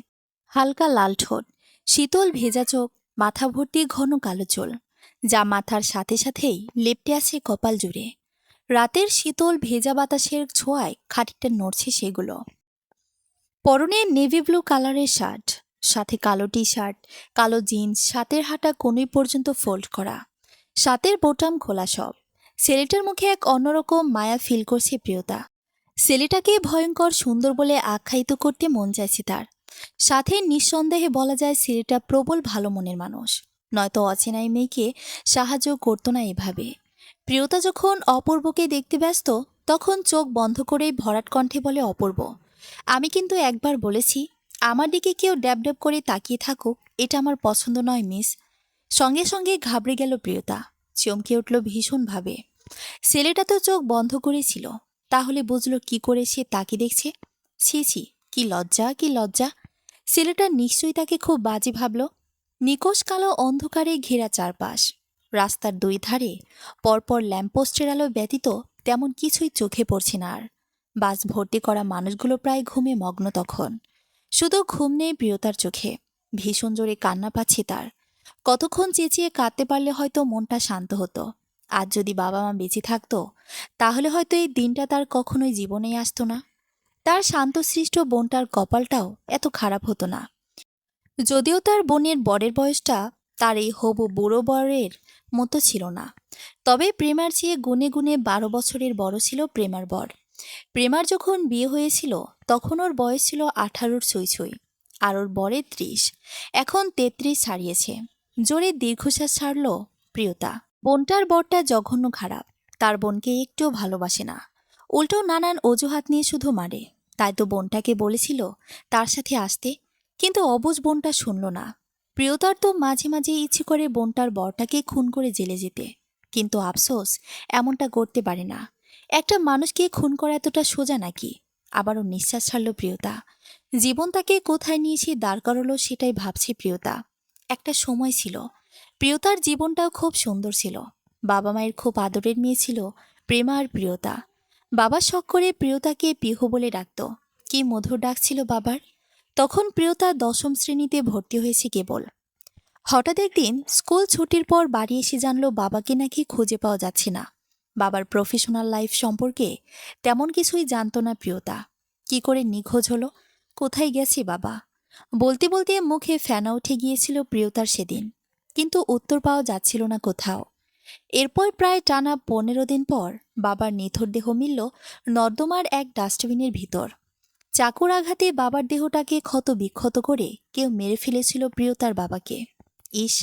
[SPEAKER 1] হালকা লাল ঠোঁট, শীতল ভেজা চোখ, মাথা ভর্তি ঘন কালো চুল, যা মাথার সাথে সাথেই লেপ্টে আছে কপাল জুড়ে। রাতের শীতল ভেজা বাতাসের ছোঁয়ায় খানিকটা নড়ছে সেগুলো। পরনে নেভি ব্লু কালারের শার্ট, সাথে কালো টি শার্ট, কালো জিন্স, শার্টের হাঁটা কোনই পর্যন্ত ফোল্ড করা, শার্টের বোতাম খোলা সব। ছেলেটার মুখে এক অন্যরকম মায়া ফিল করছে প্রিয়তা। ছেলেটাকে ভয়ঙ্কর সুন্দর বলে আখ্যায়িত করতে মন চাইছে তার। সাথে নিঃসন্দেহে বলা যায় ছেলেটা প্রবল ভালো মনের মানুষ, নয়তো অচেনাই মেয়েকে সাহায্য করতো না এভাবে। প্রিয়তা যখন অপূর্বকে দেখতে ব্যস্ত তখন চোখ বন্ধ করে ভরাট কণ্ঠে বলে অপূর্ব, আমি কিন্তু একবার বলেছি আমার দিকে কেউ ড্যাব ড্যাব করে তাকিয়ে থাকুক এটা আমার পছন্দ নয় মিস। সঙ্গে সঙ্গে ঘাবড়ে গেল প্রিয়তা, চমকে উঠল ভীষণভাবে। ছেলেটা তো চোখ বন্ধ করেছিল, তাহলে বুঝলো কি করে সে তাকে দেখছে? ছি ছি, কি লজ্জা, কি লজ্জা! ছেলেটা নিশ্চয়ই তাকে খুব বাজে ভাবল। নিকোষ কালো অন্ধকারে ঘেরা চারপাশ, রাস্তার দুই ধারে পরপর ল্যাম্পপোস্টের আলো ব্যতীত তেমন কিছুই চোখে পড়ছে না আর। বাস ভর্তি করা মানুষগুলো প্রায় ঘুমে মগ্ন তখন। শুধু ঘুম নেই প্রিয়তার চোখে, ভীষণ জোরে কান্না পাচ্ছে তার। কতক্ষণ চেঁচিয়ে কাঁদতে পারলে হয়তো মনটা শান্ত হতো। আজ যদি বাবা মা বেঁচে থাকতো, তাহলে হয়তো এই দিনটা তার কখনোই জীবনেই আসতো না। তার শান্তশিষ্ট বোনটার কপালটাও এত খারাপ হতো না। যদিও তার বোনের বরের বয়সটা তার এই হবু বুড়ো বরের মতো ছিল না, তবে প্রেমার চেয়ে গুণে গুণে 12 বছরের বড় ছিল প্রেমার বর। প্রেমার যখন বিয়ে হয়েছিল তখন ওর বয়স ছিল 18-র ছুঁই ছুঁই, আর ওর বরের 30, এখন 33 ছাড়িয়েছে। জোরে দীর্ঘশ্বাস ছাড়ল প্রিয়তা। বোনটার বরটা জঘন্য খারাপ, তার বোনকে একটুও ভালোবাসে না, উল্টো নানান অজুহাত নিয়ে শুধু মারে। তাই তো বোনটাকে বলেছিল তার সাথে আসতে, কিন্তু অবুঝ বোনটা শুনল না। প্রিয়তার তো মাঝে মাঝে ইচ্ছে করে বোনটার বরটাকে খুন করে জেলে যেতে, কিন্তু আফসোস এমনটা করতে পারে না। একটা মানুষকে খুন করা এতটা সোজা নাকি? আবারও নিঃশ্বাস ছাড়ল প্রিয়তা। জীবন তাকে কোথায় নিয়ে এসে দাঁড় করালো সেটাই ভাবছে প্রিয়তা। একটা সময় ছিল প্রিয়তার জীবনটাও খুব সুন্দর ছিল। বাবা মায়ের খুব আদরের মেয়ে ছিল প্রেমা আর প্রিয়তা। বাবা শখ করে প্রিয়তাকে পিহু বলে ডাকত। কি মধুর ডাক ছিল বাবার। তখন প্রিয়তা 10ম শ্রেণীতে ভর্তি হয়েছে কেবল। হঠাৎ একদিন স্কুল ছুটির পর বাড়ি এসে জানলো বাবাকে নাকি খুঁজে পাওয়া যাচ্ছে না। বাবার প্রফেশনাল লাইফ সম্পর্কে তেমন কিছুই জানতো না প্রিয়তা। কি করে নিখোঁজ হলো, কোথায় গেছে বাবা, বলতে বলতে মুখে ফেনা উঠে গিয়েছিল প্রিয়তার সেদিন, কিন্তু উত্তর পাওয়া যাচ্ছিল না কোথাও। এরপর প্রায় টানা 15 দিন পর বাবার নিথর দেহ মিলল নর্দমার এক ডাস্টবিনের ভিতর। চাকুর আঘাতে বাবার দেহটাকে ক্ষত বিক্ষত করে কেউ মেরে ফেলেছিল প্রিয়তার বাবাকে। ইস,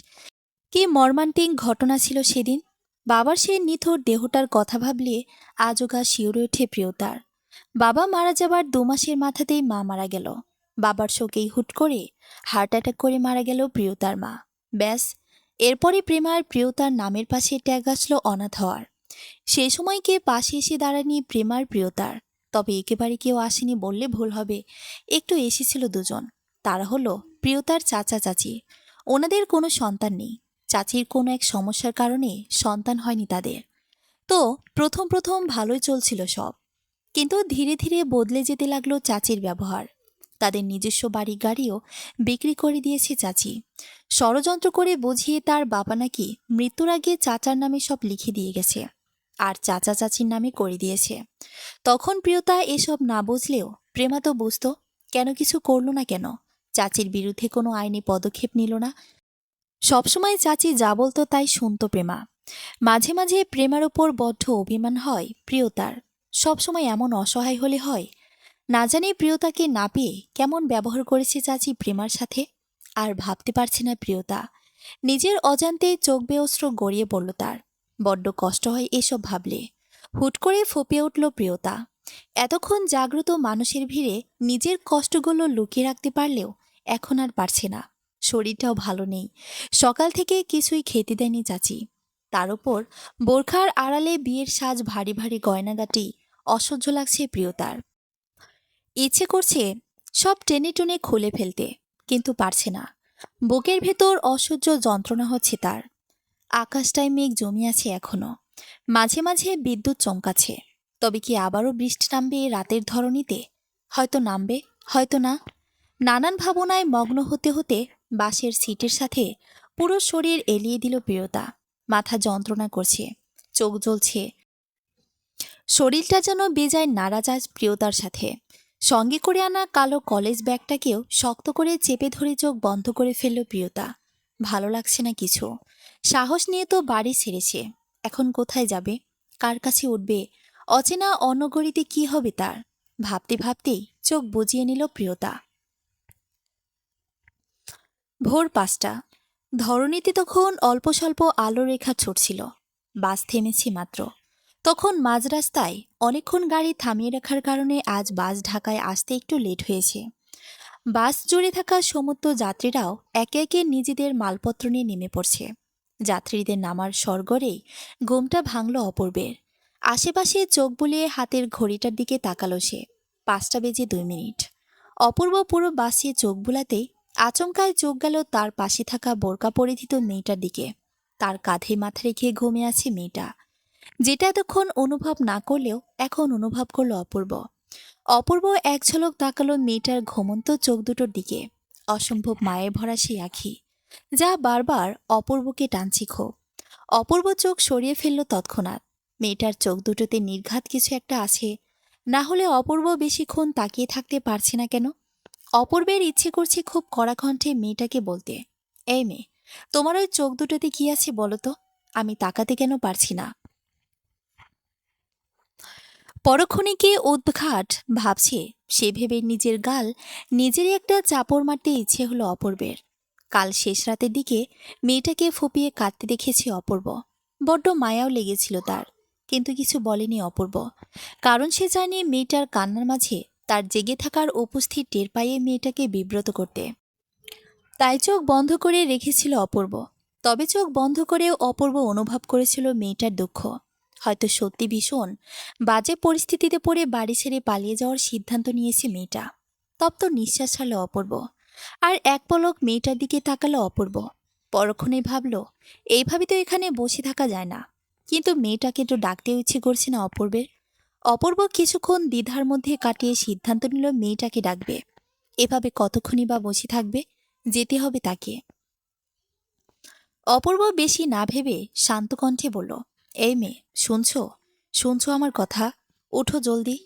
[SPEAKER 1] কি মর্মান্তিক ঘটনা ছিল সেদিন। বাবার সেই নিথর দেহটার কথা ভাবলে আজও গা শিউরে ওঠে প্রিয়তার। বাবা মারা যাবার 2 মাসের মাথাতেই মা মারা গেল। বাবার শোকেই হুট করে হার্ট অ্যাটাক করে মারা গেল প্রিয়তার মা। ব্যাস, এরপরে প্রেমার প্রিয়তার নামের পাশে ট্যাগ আসলো অনাথ হওয়ার। সেই সময় কে পাশে এসে দাঁড়ানি প্রেমার প্রিয়তার, তবে একেবারে কেউ আসেনি বললে ভুল হবে। একটু এসেছিল দুজন, তারা হলো প্রিয়তার চাচা চাচি। ওনাদের কোনো সন্তান নেই। চাচির কোনো এক সমস্যার কারণে সন্তান হয়নি তাদের। তো প্রথম প্রথম ভালোই চলছিল সব, কিন্তু ধীরে ধীরে বদলে যেতে লাগলো চাচির ব্যবহার। তাদের নিজস্ব বাড়ি গাড়িও বিক্রি করে দিয়েছে চাচি। ষড়যন্ত্র করে বুঝিয়ে তার বাবা নাকি মৃত্যুর আগে চাচার নামে সব লিখে দিয়ে গেছে, আর চাচা চাচির নামে করে দিয়েছে। তখন প্রিয়তা এসব না বুঝলেও প্রেমা তো বুঝতো। কেন কিছু করলো না কেন? চাচির বিরুদ্ধে কোনো আইনি পদক্ষেপ নিল না। সবসময় চাচি যা বলতো তাই শুনতো প্রেমা। মাঝে মাঝে প্রেমার ওপর বড্ড অভিমান হয় প্রিয়তার। সবসময় এমন অসহায় হলে হয়। না জানি প্রিয়তাকে না পেয়ে কেমন ব্যবহার করেছে চাচি প্রেমার সাথে। আর ভাবতে পারছে না প্রিয়তা। নিজের অজান্তেই চোখ বেয়ে অশ্রু গড়িয়ে পড়ল তার। বড্ড কষ্ট হয় এসব ভাবলে। হুট করে ফুঁপিয়ে উঠল প্রিয়তা। এতক্ষণ জাগ্রত মানুষের ভিড়ে নিজের কষ্টগুলো লুকিয়ে রাখতে পারলেও এখন আর পারছে না। শরীরটাও ভালো নেই, সকাল থেকে কিছুই খেতে দেয়নি চাচি। তার উপর বোরখার আড়ালে বিয়ের সাজ ভারী ভারী গয়নাগাটি অসহ্য লাগছে প্রিয়তার। ইচ্ছে করছে সব টেনে টুনে খুলে ফেলতে, কিন্তু পারছে না। বুকের ভেতর অসহ্য যন্ত্রণা হচ্ছে তার। আকাশটায় মেঘ জমি আছে এখনো, মাঝে মাঝে বিদ্যুৎ চমকাচ্ছে। তবে কি আবারও বৃষ্টি নামবে এই রাতের ধরণীতে? হয়তো নামবে, হয়তো না। নানান ভাবনায় মগ্ন হতে হতে বাসের সিটের সাথে পুরো শরীর এলিয়ে দিল প্রিয়তা। মাথা যন্ত্রণা করছে, চোখ জ্বলছে, শরীরটা যেন বেজায় নারাজ আজ প্রিয়তার সাথে। সঙ্গে করে আনা কালো কলেজ ব্যাগটাকেও শক্ত করে চেপে ধরে চোখ বন্ধ করে ফেলল প্রিয়তা। ভালো লাগছে না কিছু। সাহস নিয়ে তো বাড়ি ছেড়েছে, এখন কোথায় যাবে, কার কাছে উঠবে? অচেনা অনগরীতে কি হবে তার? ভাবতে ভাবতেই চোখ বুজিয়ে নিল প্রিয়তা। ভোর 5টা। ধরণীতে তখন অল্প স্বল্প আলো রেখা ছুটছিল। বাস থেমেছে মাত্র। তখন মাঝ রাস্তায় অনেকক্ষণ গাড়ি থামিয়ে রাখার কারণে আজ বাস ঢাকায় আসতে একটু লেট হয়েছে। বাস জুড়ে থাকা সমস্ত যাত্রীরাও একে একে নিজেদের মালপত্র নিয়ে নেমে পড়ছে। যাত্রীদের নামার সরগরে ঘুমটা ভাঙল অপূর্বের। আশেপাশে চোখ বুলিয়ে হাতের ঘড়িটার দিকে তাকালো সে। 5টা বেজে 2 মিনিট। অপূর্ব পুরো বাসিয়ে চোখ বুলাতেই আচমকায় চোখ গেল তার পাশে থাকা বোরকা পরিহিত মেয়েটার দিকে। তার কাঁধে মাথা রেখে ঘুমিয়ে আছে মেয়েটা, যেটা এতক্ষণ অনুভব না করলেও এখন অনুভব করল অপূর্ব। অপূর্ব এক ঝলক তাকালো মেয়েটার ঘুমন্ত চোখ দুটোর দিকে। অসম্ভব মায়ের ভরা সেই আঁখি, যা বারবার অপূর্বকে টানছে ক্ষোভ। অপূর্ব চোখ সরিয়ে ফেলল তৎক্ষণাৎ। মেয়েটার চোখ দুটোতে নির্ঘাত কিছু একটা আছে, না হলে অপূর্ব বেশিক্ষণ তাকিয়ে থাকতে পারছে না কেন? অপূর্বের ইচ্ছে করছে খুব কড়া কণ্ঠে মেয়েটাকে বলতে, এই মেয়ে, তোমার ওই চোখ দুটোতে কি আছে বলো তো? আমি তাকাতে কেন পারছি না? পরক্ষণিকে উদ্ঘাট ভাবছে সে ভেবে নিজের গাল নিজেরই একটা চাপড় মারতে ইচ্ছে হলো অপূর্বের। কাল শেষ রাতের দিকে মেয়েটাকে ফুপিয়ে কাঁদতে দেখেছে অপূর্ব। বড্ড মায়াও লেগেছিল তার, কিন্তু কিছু বলেনি অপূর্ব, কারণ সে জানে মেয়েটার কান্নার মাঝে তার জেগে থাকার উপস্থিত টের পাইয়ে মেয়েটাকে বিব্রত করতে। তাই চোখ বন্ধ করে রেখেছিল অপূর্ব। তবে চোখ বন্ধ করেও অপূর্ব অনুভব করেছিল মেয়েটার দুঃখ। হয়তো সত্যি ভীষণ বাজে পরিস্থিতিতে পড়ে বাড়ি ছেড়ে পালিয়ে যাওয়ার সিদ্ধান্ত নিয়েছে মেয়েটা। তপ্ত নিঃশ্বাস ছাড়ল অপূর্ব, আর এক পলক মেয়েটার দিকে তাকালো অপূর্ব। পরক্ষণে ভাবল, এইভাবে তো এখানে বসে থাকা যায় না। কিন্তু মেয়েটাকে তো ডাকতেও ইচ্ছে করছে না অপূর্বের। অপূর্ব কিছুক্ষণ দ্বিধার মধ্যে কাটিয়ে সিদ্ধান্ত নিল মেয়েটাকে ডাকবে। এভাবে কতক্ষণই বা বসে থাকবে? যেতে হবে তাকে। অপূর্ব বেশি না ভেবে শান্ত কণ্ঠে বলল, এই মেয়ে, শুনছো? শুনছো আমার কথা? ওঠো জলদি।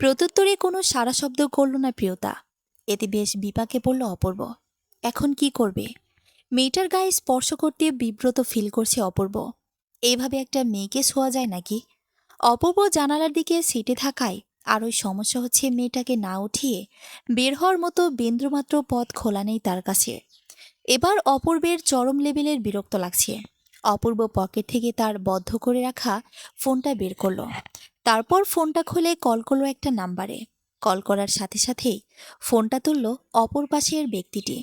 [SPEAKER 1] প্রত্যুত্তরে কোনো সারা শব্দ করল না প্রিয়তা। এতে বেশ বিপাকে পড়ল অপূর্ব। এখন কি করবে? মেয়েটার গায়ে স্পর্শ করতে বিব্রত ফিল করছে অপূর্ব। এইভাবে একটা মেয়েকে ছোঁয়া যায় নাকি? অপূর্ব জানালার দিকে সিটে থাকায় আর ওই সমস্যা হচ্ছে মেয়েটাকে না উঠিয়ে বের হওয়ার মতো বিন্দুমাত্র পথ খোলা নেই তার কাছে। এবার অপূর্বের চরম লেভেলের বিরক্ত লাগছে। অপূর্ব পকেট থেকে তার বদ্ধ করে রাখা ফোনটা বের করলো। তারপর ফোনটা খুলে কল করলো একটা নাম্বারে। কল করার সাথে সাথেই ফোনটা তুলল অপর পাশের ব্যক্তিটি,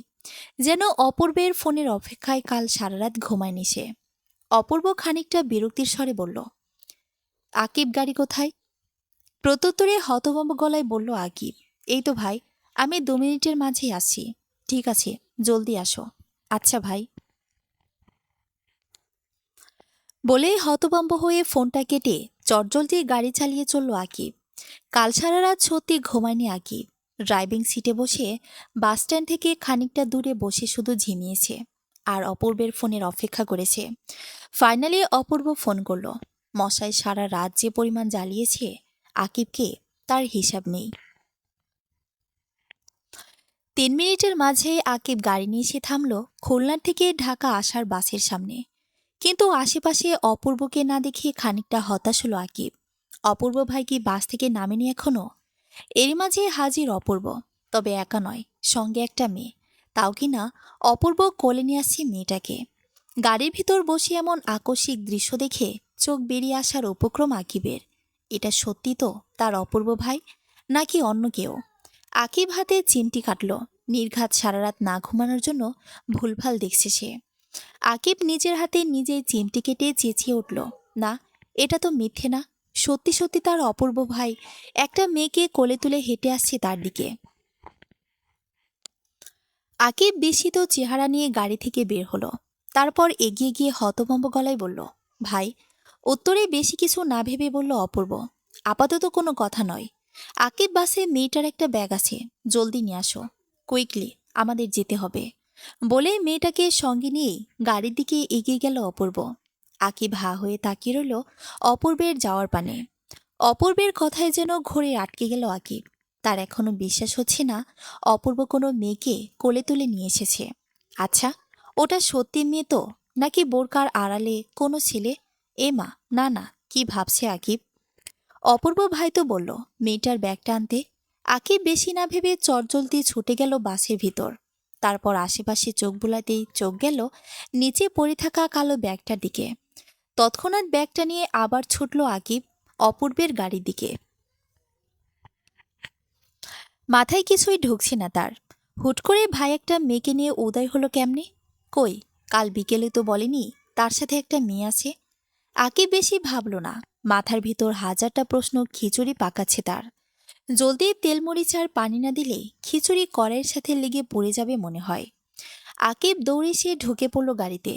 [SPEAKER 1] যেন অপূর্বের ফোনের অপেক্ষায় কাল সারা রাত ঘুমায়নি সে। অপূর্ব খানিকটা বিরক্তির স্বরে বলল, আকিব গাড়ি কোথায়? প্রত্যুত্তরে হতভম্ব গলায় বলল আকিব, এই তো ভাই, আমি 2 মিনিটের মাঝেই আসছি। ঠিক আছে, জলদি আসো। আচ্ছা ভাই। বলে হতভম্ব হয়ে ফোনটা কেটে চটজলদি গাড়ি চালিয়ে চলল আকিব। কাল সারা রাত সত্যি ঘুমায়নি আকিব। ড্রাইভিং সিটে বসে বাসস্ট্যান্ড থেকে খানিকটা দূরে বসে শুধু ঝিমিয়েছে আর অপূর্বের ফোনের অপেক্ষা করেছে। ফাইনালি অপূর্ব ফোন করলো। মশায় সারা রাত যে পরিমাণ জ্বালিয়েছে আকিবকে, তার হিসাব নেই। 3 মিনিটের মাঝে আকিব গাড়ি নিয়ে এসে থামল খুলনার থেকে ঢাকা আসার বাসের সামনে। কিন্তু আশেপাশে অপূর্বকে না দেখে খানিকটা হতাশ হলো আকিব। অপূর্ব ভাই কি বাস থেকে নামেনি এখনো? এরই মাঝে হাজির অপূর্ব, তবে একা নয়, সঙ্গে একটা মেয়ে। তাও কিনা অপূর্ব কোলে নিয়ে আসছে মেয়েটাকে। গাড়ির ভিতর বসে এমন আকস্মিক দৃশ্য দেখে চোখ বেরিয়ে আসার উপক্রম আকিবের। এটা সত্যি তো তার অপূর্ব ভাই, নাকি অন্য কেউ? আকিব হাতে চিমটি কাটল। নির্ঘাত সারা রাত না ঘুমানোর জন্য ভুলভাল দেখছে সে। আকিব নিজের হাতে নিজেই চিমটি কেটে চেঁচিয়ে উঠল, না, এটা তো মিথ্যে না। সত্যি সত্যি তার অপূর্ব ভাই একটা মেয়েকে কোলে তুলে হেঁটে আসছে তার দিকে। আকিব বিস্মিত চেহারা নিয়ে গাড়ি থেকে বের হলো। তারপর এগিয়ে গিয়ে হতভম্ব গলায় বলল, ভাই। উত্তরে বেশি কিছু না ভেবে বলল অপূর্ব, আপাতত কোনো কথা নয়। আকিব, বাসে মেয়েটার একটা ব্যাগ আছে, জলদি নিয়ে আসো, কুইকলি, আমাদের যেতে হবে। বলে মেয়েটাকে সঙ্গে নিয়েই গাড়ির দিকে এগিয়ে গেল অপূর্ব। আকিব হা হয়ে তাকিয়ে রইল অপূর্বের যাওয়ার পানে। অপূর্বের কথায় যেন ঘুরে আটকে গেল আকিব। তার এখনো বিশ্বাস হচ্ছে না অপূর্ব কোনো মেয়েকে কোলে তুলে নিয়ে এসেছে। আচ্ছা, ওটা সত্যি মেয়ে তো, নাকি বোরকার আড়ালে কোনো ছেলে? এ মা, না না, কি ভাবছে আকিব? অপূর্ব ভাই তো বলল মেয়েটার ব্যাগটা আনতে। আকিব বেশি না ভেবে চটজলদি ছুটে গেল বাসের ভিতর। তারপর আশেপাশে চোখ বুলাতেই চোখ গেল নিচে পড়ে থাকা কালো ব্যাগটার দিকে। তৎক্ষণাৎ ব্যাগটা নিয়ে আবার ছুটল আকিব অপূর্বের গাড়ির দিকে। মাথায় কিছুই ঢুকছে না তার। হুট করে ভাই একটা মেয়েকে নিয়ে উদয় হলো কেমনে? কই, কাল বিকেলে তো বলেনি তার সাথে একটা মেয়ে আছে? আকিব বেশি ভাবল না। মাথার ভিতর হাজারটা প্রশ্ন খিচুড়ি পাকাচ্ছে তার। জলদি তেল মরিচ আর পানি না দিলে খিচুড়ি কড়াইয়ের সাথে লেগে পড়ে যাবে মনে হয়। আকিব দৌড়ে সে ঢুকে পড়ল গাড়িতে।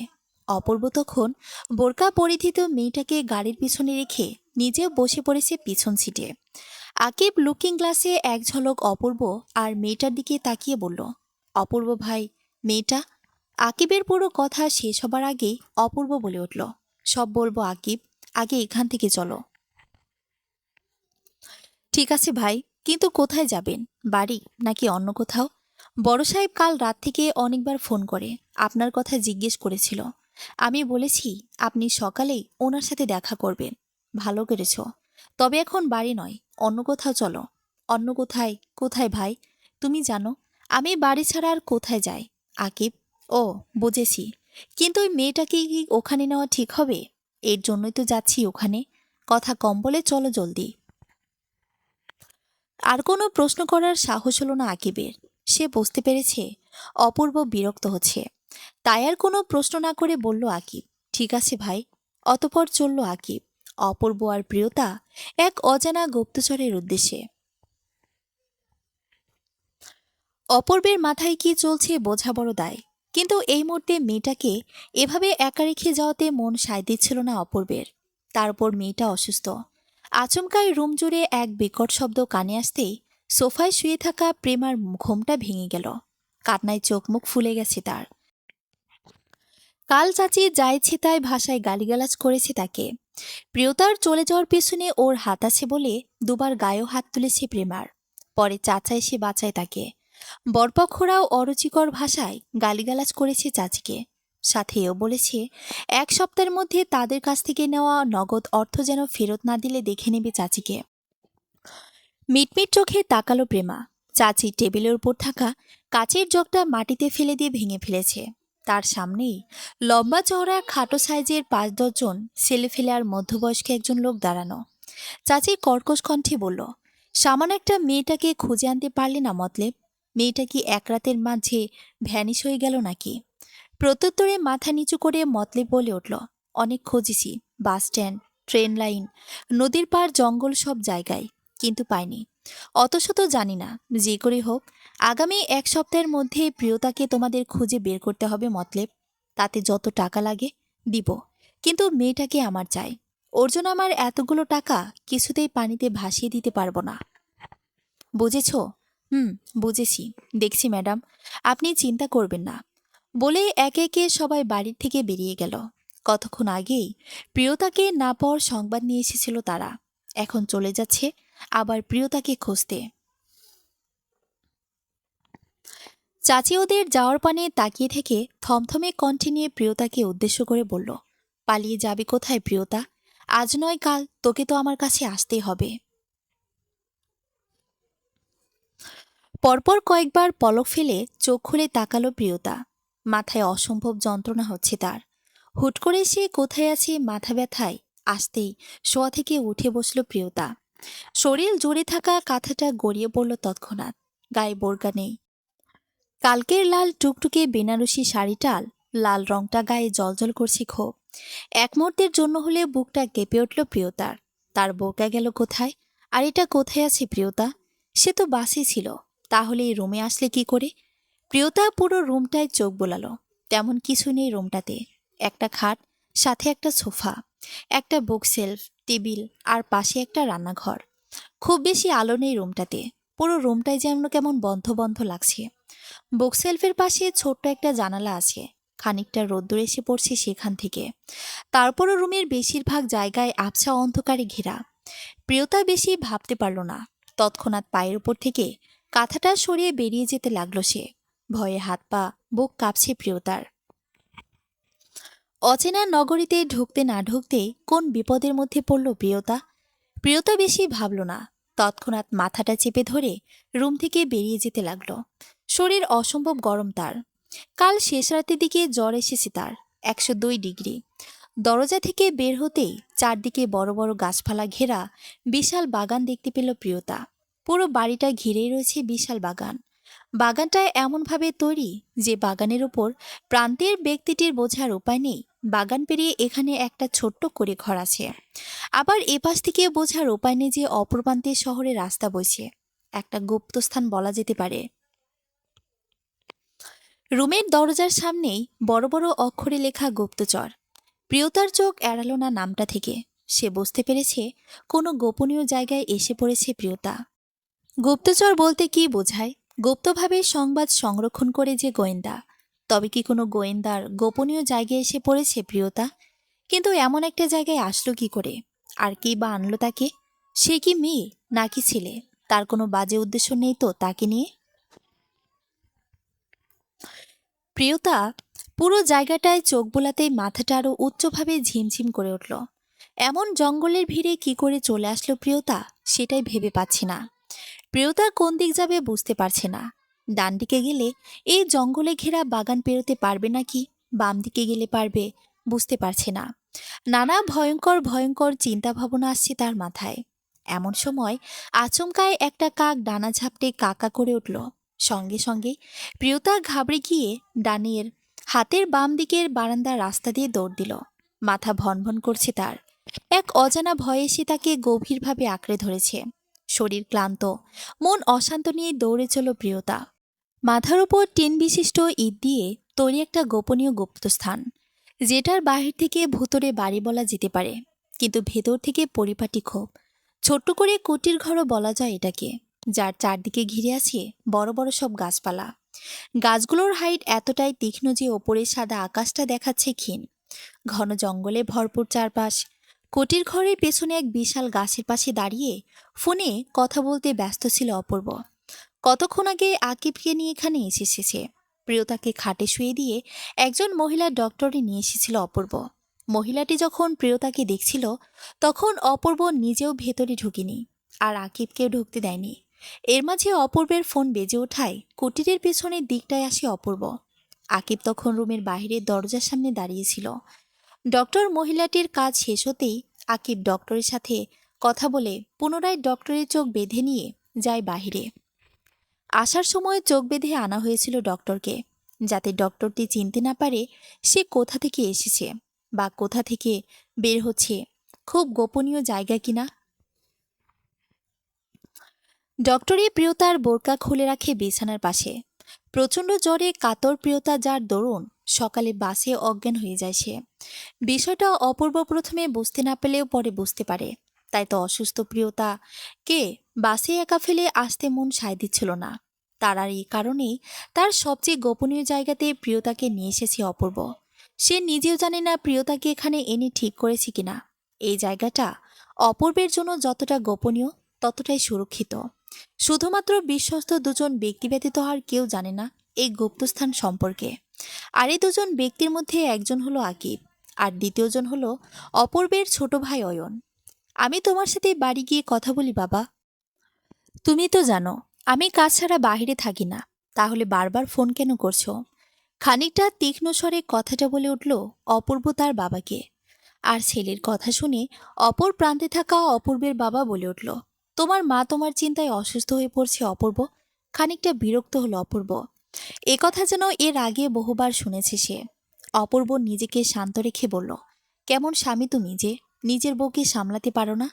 [SPEAKER 1] অপূর্ব তখন বোরকা পরিহিত মেয়েটাকে গাড়ির পিছনে রেখে নিজেও বসে পড়েছে পিছন সিটে। আকিব লুকিং গ্লাসে এক ঝলক অপূর্ব আর মেয়েটার দিকে তাকিয়ে বলল, অপূর্ব ভাই, মেয়েটা? আকিবের পুরো কথা শেষ হবার আগেই অপূর্ব বলে উঠল, সব বলবো আকিব, আগে এখান থেকে চলো। ঠিক আছে ভাই, কিন্তু কোথায় যাবেন? বাড়ি নাকি অন্য কোথাও? বড় সাহেব কাল রাত থেকে অনেকবার ফোন করে আপনার কথা জিজ্ঞেস করেছিল। আমি বলেছি আপনি সকালেই ওনার সাথে দেখা করবেন। ভালো করেছ। তবে এখন বাড়ি নয়, অন্য কোথাও চলো। অন্য কোথায়? কোথায় ভাই? তুমি জানো আমি বাড়ি ছাড়া আর কোথায় যাই? আকিব, ও বুঝেছি। কিন্তু ওই মেয়েটাকে কি ওখানে নেওয়া ঠিক হবে? এর জন্যই তো যাচ্ছি ওখানে। কথা কম বলে চলো জলদি। আর কোনো প্রশ্ন করার সাহস হলো না আকিবের। সে বুঝতে পেরেছে অপূর্ব বিরক্ত হচ্ছে। তাই আর কোনো প্রশ্ন না করে বলল আকিব, ঠিক আছে ভাই। অতঃপর চলল আকিব, অপূর্ব আর প্রিয়তা এক অজানা গুপ্তচরের উদ্দেশ্যে। অপূর্বের মাথায় কি চলছে বোঝা বড় দায়। কিন্তু এই মুহূর্তে মেয়েটাকে এভাবে একা রেখে যাওয়াতে মন সায় দিচ্ছিল না অপূর্বের। তারপর মেয়েটা অসুস্থ। আচমকাই রুম জুড়ে এক বিকট শব্দ কানে আসতেই সোফায় শুয়ে থাকা প্রেমার ঘোমটা ভেঙে গেল। কান্নায় চোখ মুখ ফুলে গেছে তার। কাল চাচি যা ইচ্ছে তাই ভাষায় গালিগালাজ করেছে তাকে। প্রিয়তার চলে যাওয়ার পেছনে ওর হাত আছে বলে দুবার গায়েও হাত তুলেছে প্রেমার। পরে চাচা এসে বাঁচায় তাকে। বরপক্ষরাও অরুচিকর ভাষায় গালিগালাজ করেছে চাচিকে। সাথে এও বলেছে 1 সপ্তাহের মধ্যে তাদের কাছ থেকে নেওয়া নগদ অর্থ যেন ফেরত না দিলে দেখে নেবে চাচিকে। মিটমিট চোখে তাকালো প্রেমা। চাচি টেবিলের উপর থাকা কাচের জগটা মাটিতে ফেলে দিয়ে ভেঙে ফেলেছে। তার সামনেই লম্বা চওড়া খাটো সাইজের 5-10 জন ছেলেফেলে আর মধ্যবয়স্ক একজন লোক দাঁড়ানো। চাচি কর্কশ কণ্ঠে বলল, সামান্য একটা মেয়েটাকে খুঁজে আনতে পারলে না মতলেব? মেয়েটা কি এক রাতের মাঝে ভ্যানিশ হয়ে গেল নাকি? প্রত্যুত্তরে মাথা নিচু করে মতলেব বলে উঠল, অনেক খুঁজেছি, বাস স্ট্যান্ড, ট্রেন লাইন, নদীর পাড়, জঙ্গল, সব জায়গায়, কিন্তু পাইনি। অত শত জানি না। যে করে হোক আগামী 1 সপ্তাহের মধ্যে প্রিয়তাকে তোমাদের খুঁজে বের করতে হবে মতলেব। তাতে যত টাকা লাগে দিব, কিন্তু মেয়েটাকে আমার চাই। ওর জন্য আমার এতগুলো টাকা কিছুতেই পানিতে ভাসিয়ে দিতে পারবো না। বুঝেছ? হুম, বুঝেছি। দেখছি ম্যাডাম, আপনি চিন্তা করবেন না। বলে একে একে সবাই বাড়ির থেকে বেরিয়ে গেল। কতক্ষণ আগেই প্রিয়তাকে না পাওয়ার সংবাদ নিয়ে এসেছিল তারা। এখন চলে যাচ্ছে আবার প্রিয়তাকে খুঁজতে। চাচি ওদের যাওয়ার পানে তাকিয়ে থেকে থমথমে কণ্ঠে নিয়ে প্রিয়তাকে উদ্দেশ্য করে বলল, পালিয়ে যাবি কোথায় প্রিয়তা? আজ নয় কাল তোকে তো আমার কাছে আসতেই হবে। পরপর কয়েকবার পলক ফেলে চোখ খুলে তাকালো প্রিয়তা। মাথায় অসম্ভব যন্ত্রণা হচ্ছে তার। হুট করে সে কোথায় আছে মাথা ব্যথায় আসতেই শোয়া থেকে উঠে বসল প্রিয়তা। শরীর জোরে থাকা কাঁথাটা গড়িয়ে পড়ল তৎক্ষণাৎ। গায়ে বোরকা নেই। কালকের লাল টুকটুকে বেনারসি শাড়িটা লাল রংটা গায়ে জলজল করছে খুব। এক মুহূর্তের জন্য হলে বুকটা কেঁপে উঠল প্রিয়তার। তার বোরকা গেল কোথায়? আর এটা কোথায় আছে প্রিয়তা? সে তো বাসে ছিল, তাহলে এই রুমে আসলে কি করে? প্রিয়তা পুরো রুমটায় চোখ বোলালো। তেমন কিছু নেই রুমটাতে। একটা খাট, সাথে একটা সোফা, একটা বুক সেলফ, টেবিল আর পাশে একটা রান্নাঘর। খুব বেশি আলো নেই রুমটাতে। পুরো রুমটাই যেন কেমন বন্ধ বন্ধ লাগছে। বুক সেলফের পাশে ছোট্ট একটা জানালা আছে। খানিকটা রোদ্দুর এসে পড়ছে সেখান থেকে। তারপরও রুমের বেশিরভাগ জায়গায় আবছা অন্ধকারে ঘেরা। প্রিয়তা বেশি ভাবতে পারল না। তৎক্ষণাৎ পায়ের উপর থেকে কাঁথাটা সরিয়ে বেরিয়ে যেতে লাগলো সে। ভয়ে হাত পা বুক কাঁপছে প্রিয়তার। অচেনা নগরীতে ঢুকতে না ঢুকতেই কোন বিপদের মধ্যে পড়ল প্রিয়তা। প্রিয়তা বেশি ভাবল না। তৎক্ষণাৎ মাথাটা চেপে ধরে রুম থেকে বেরিয়ে যেতে লাগলো। শরীর অসম্ভব গরম তার। কাল শেষ রাতের দিকে জ্বর এসেছে তার, 102 ডিগ্রি। দরজা থেকে বের হতেই চারদিকে বড় বড় গাছপালা ঘেরা বিশাল বাগান দেখতে পেল প্রিয়তা। পুরো বাড়িটা ঘিরেই রয়েছে বিশাল বাগান। বাগানটা এমনভাবে তৈরি যে বাগানের উপর প্রান্তের ব্যক্তিটির বোঝার উপায় নেই বাগান পেরিয়ে এখানে একটা ছোট্ট করে ঘর আছে। আবার এপাশ থেকে বোঝার উপায় নেই যে অপর প্রান্তে শহরে রাস্তা বইছে। একটা গুপ্তস্থান বলা যেতে পারে। রুমের দরজার সামনেই বড় বড় অক্ষরে লেখা গুপ্তচর। প্রিয়তার চোখ এড়ালো না নামটা থেকে। সে বুঝতে পেরেছে কোনো গোপনীয় জায়গায় এসে পড়েছে প্রিয়তা। গুপ্তচর বলতে কি বোঝায়? গুপ্তভাবে সংবাদ সংরক্ষণ করে যে গোয়েন্দা। তবে কি কোনো গোয়েন্দার গোপনীয় জায়গায় এসে পড়েছে প্রিয়তা? কিন্তু এমন একটা জায়গায় আসলো কি করে? আর কি বা আনলো তাকে? সে কি মেয়ে নাকি ছেলে? তার কোনো বাজে উদ্দেশ্য নেই তো তাকে নিয়ে? প্রিয়তা পুরো জায়গাটায় চোখ বোলাতেই মাথাটা আরো উচ্চভাবে ঝিমঝিম করে উঠল। এমন জঙ্গলের ভিড়ে কি করে চলে আসলো প্রিয়তা, সেটাই ভেবে পাচ্ছি না। প্রিয়তা কোন দিক যাবে বুঝতে পারছে না। ডান দিকে গেলে এই জঙ্গলে ঘেরা বাগান পেরোতে পারবে নাকি বাম দিকে গেলে পারবে, বুঝতে পারছে না। নানা ভয়ঙ্কর ভয়ঙ্কর চিন্তা ভাবনা আসছে তার মাথায়। এমন সময় আচমকায় একটা কাক ডানা ঝাপটে কাকা করে উঠল। সঙ্গে সঙ্গে প্রিয়তা ঘাবড়ে গিয়ে ডানের হাতের বাম দিকের বারান্দার রাস্তা দিয়ে দৌড় দিল। মাথা ভনভন করছে তার। এক অজানা ভয় এসে তাকে গভীরভাবে আঁকড়ে ধরেছে। শরীর ক্লান্ত, মন অশান্ত নিয়ে দৌড়ে চল প্রিয়তা। মাথার উপর টিন বিশিষ্ট ইট দিয়ে তৈরি একটা গোপনীয় গুপ্তস্থান, যেটার বাহির থেকে ভুতরে বাড়ি বলা যেতে পারে, কিন্তু ভেতর থেকে পরিপাটি ক্ষোভ। ছোট্ট করে কুটির ঘরও বলা যায় এটাকে, যার চারদিকে ঘিরে আছে বড় বড় সব গাছপালা। গাছগুলোর হাইট এতটাই তীক্ষ্ণ যে ওপরে সাদা আকাশটা দেখাচ্ছে ক্ষীণ। ঘন জঙ্গলে ভরপুর চারপাশ। কুটির ঘরের পেছনে এক বিশাল গাছের পাশে দাঁড়িয়ে ফোনে কথা বলতে ব্যস্ত ছিল অপূর্ব। কতক্ষণ আগে আকিবকে নিয়ে এখানে এসেছে সে। প্রিয়তাকে খাটে শুয়ে দিয়ে একজন মহিলা ডক্টরে নিয়ে এসেছিল অপূর্ব। মহিলাটি যখন প্রিয়তাকে দেখছিল তখন অপূর্ব নিজেও ভেতরে ঢুকিনি, আর আকিবকেও ঢুকতে দেয়নি। এর মাঝে অপূর্বের ফোন বেজে ওঠায় কুটিরের পেছনের দিকটায় আসে অপূর্ব। আকিব তখন রুমের বাইরের দরজার সামনে দাঁড়িয়েছিল। ডক্টর মহিলাটির কাজ শেষ হতেই আকিব ডক্টরের সাথে কথা বলে পুনরায় ডক্টরের চোখ বেঁধে নিয়ে যায় বাহিরে। আসার সময় চোখ বেঁধে আনা হয়েছিল ডক্টরকে, যাতে ডক্টরটি চিনতে না পারে সে কোথা থেকে এসেছে বা কোথা থেকে বের হচ্ছে, খুব গোপনীয় জায়গা কিনা। ডক্টরি প্রিয়তার বোরকা খুলে রাখে বিছানার পাশে। প্রচণ্ড জ্বরে কাতর প্রিয়তা, যার দরুন সকালে বাসে অজ্ঞান হয়ে যায় সে। বিষয়টা অপূর্ব প্রথমে বুঝতে না পেলেও পরে বুঝতে পারে। তাই তো অসুস্থ প্রিয়তা কে বাসে একা ফেলে আসতে মন সায় দিচ্ছিল না। তার আর এই কারণেই তার সবচেয়ে গোপনীয় জায়গাতে প্রিয়তাকে নিয়ে এসেছে অপূর্ব। সে নিজেও জানে না প্রিয়তাকে এখানে এনে ঠিক করেছে কিনা। এই জায়গাটা অপূর্বের জন্য যতটা গোপনীয় ততটাই সুরক্ষিত। শুধুমাত্র বিশ্বস্ত দুজন ব্যক্তি ব্যতীত আর কেউ জানে না এই গুপ্তস্থান সম্পর্কে। আর এই দুজন ব্যক্তির মধ্যে একজন হলো আকিব, আর দ্বিতীয়জন হলো অপূর্বের ছোট ভাই অয়ন। আমি তোমার সাথে বাড়ি গিয়ে কথা বলি বাবা। তুমি তো জানো আমি কাজ ছাড়া বাহিরে থাকি না, তাহলে বারবার ফোন কেন করছো? খানিকটা তীক্ষ্ণ স্বরে কথাটা বলে উঠল অপূর্ব তার বাবাকে। আর ছেলের কথা শুনে অপর প্রান্তে থাকা অপূর্বের বাবা বলে উঠল, তোমার মা তোমার চিন্তায় অসুস্থ হয়ে পড়ছে অপূর্ব। খানিকটা বিরক্ত হলো অপূর্ব। এ কথা যেন এর আগে বহুবার শুনেছে সে। অপূর্ব নিজেকে শান্ত রেখে বলল, কেমন স্বামী তুমি যে নিজের বউকে সামলাতে পারো না?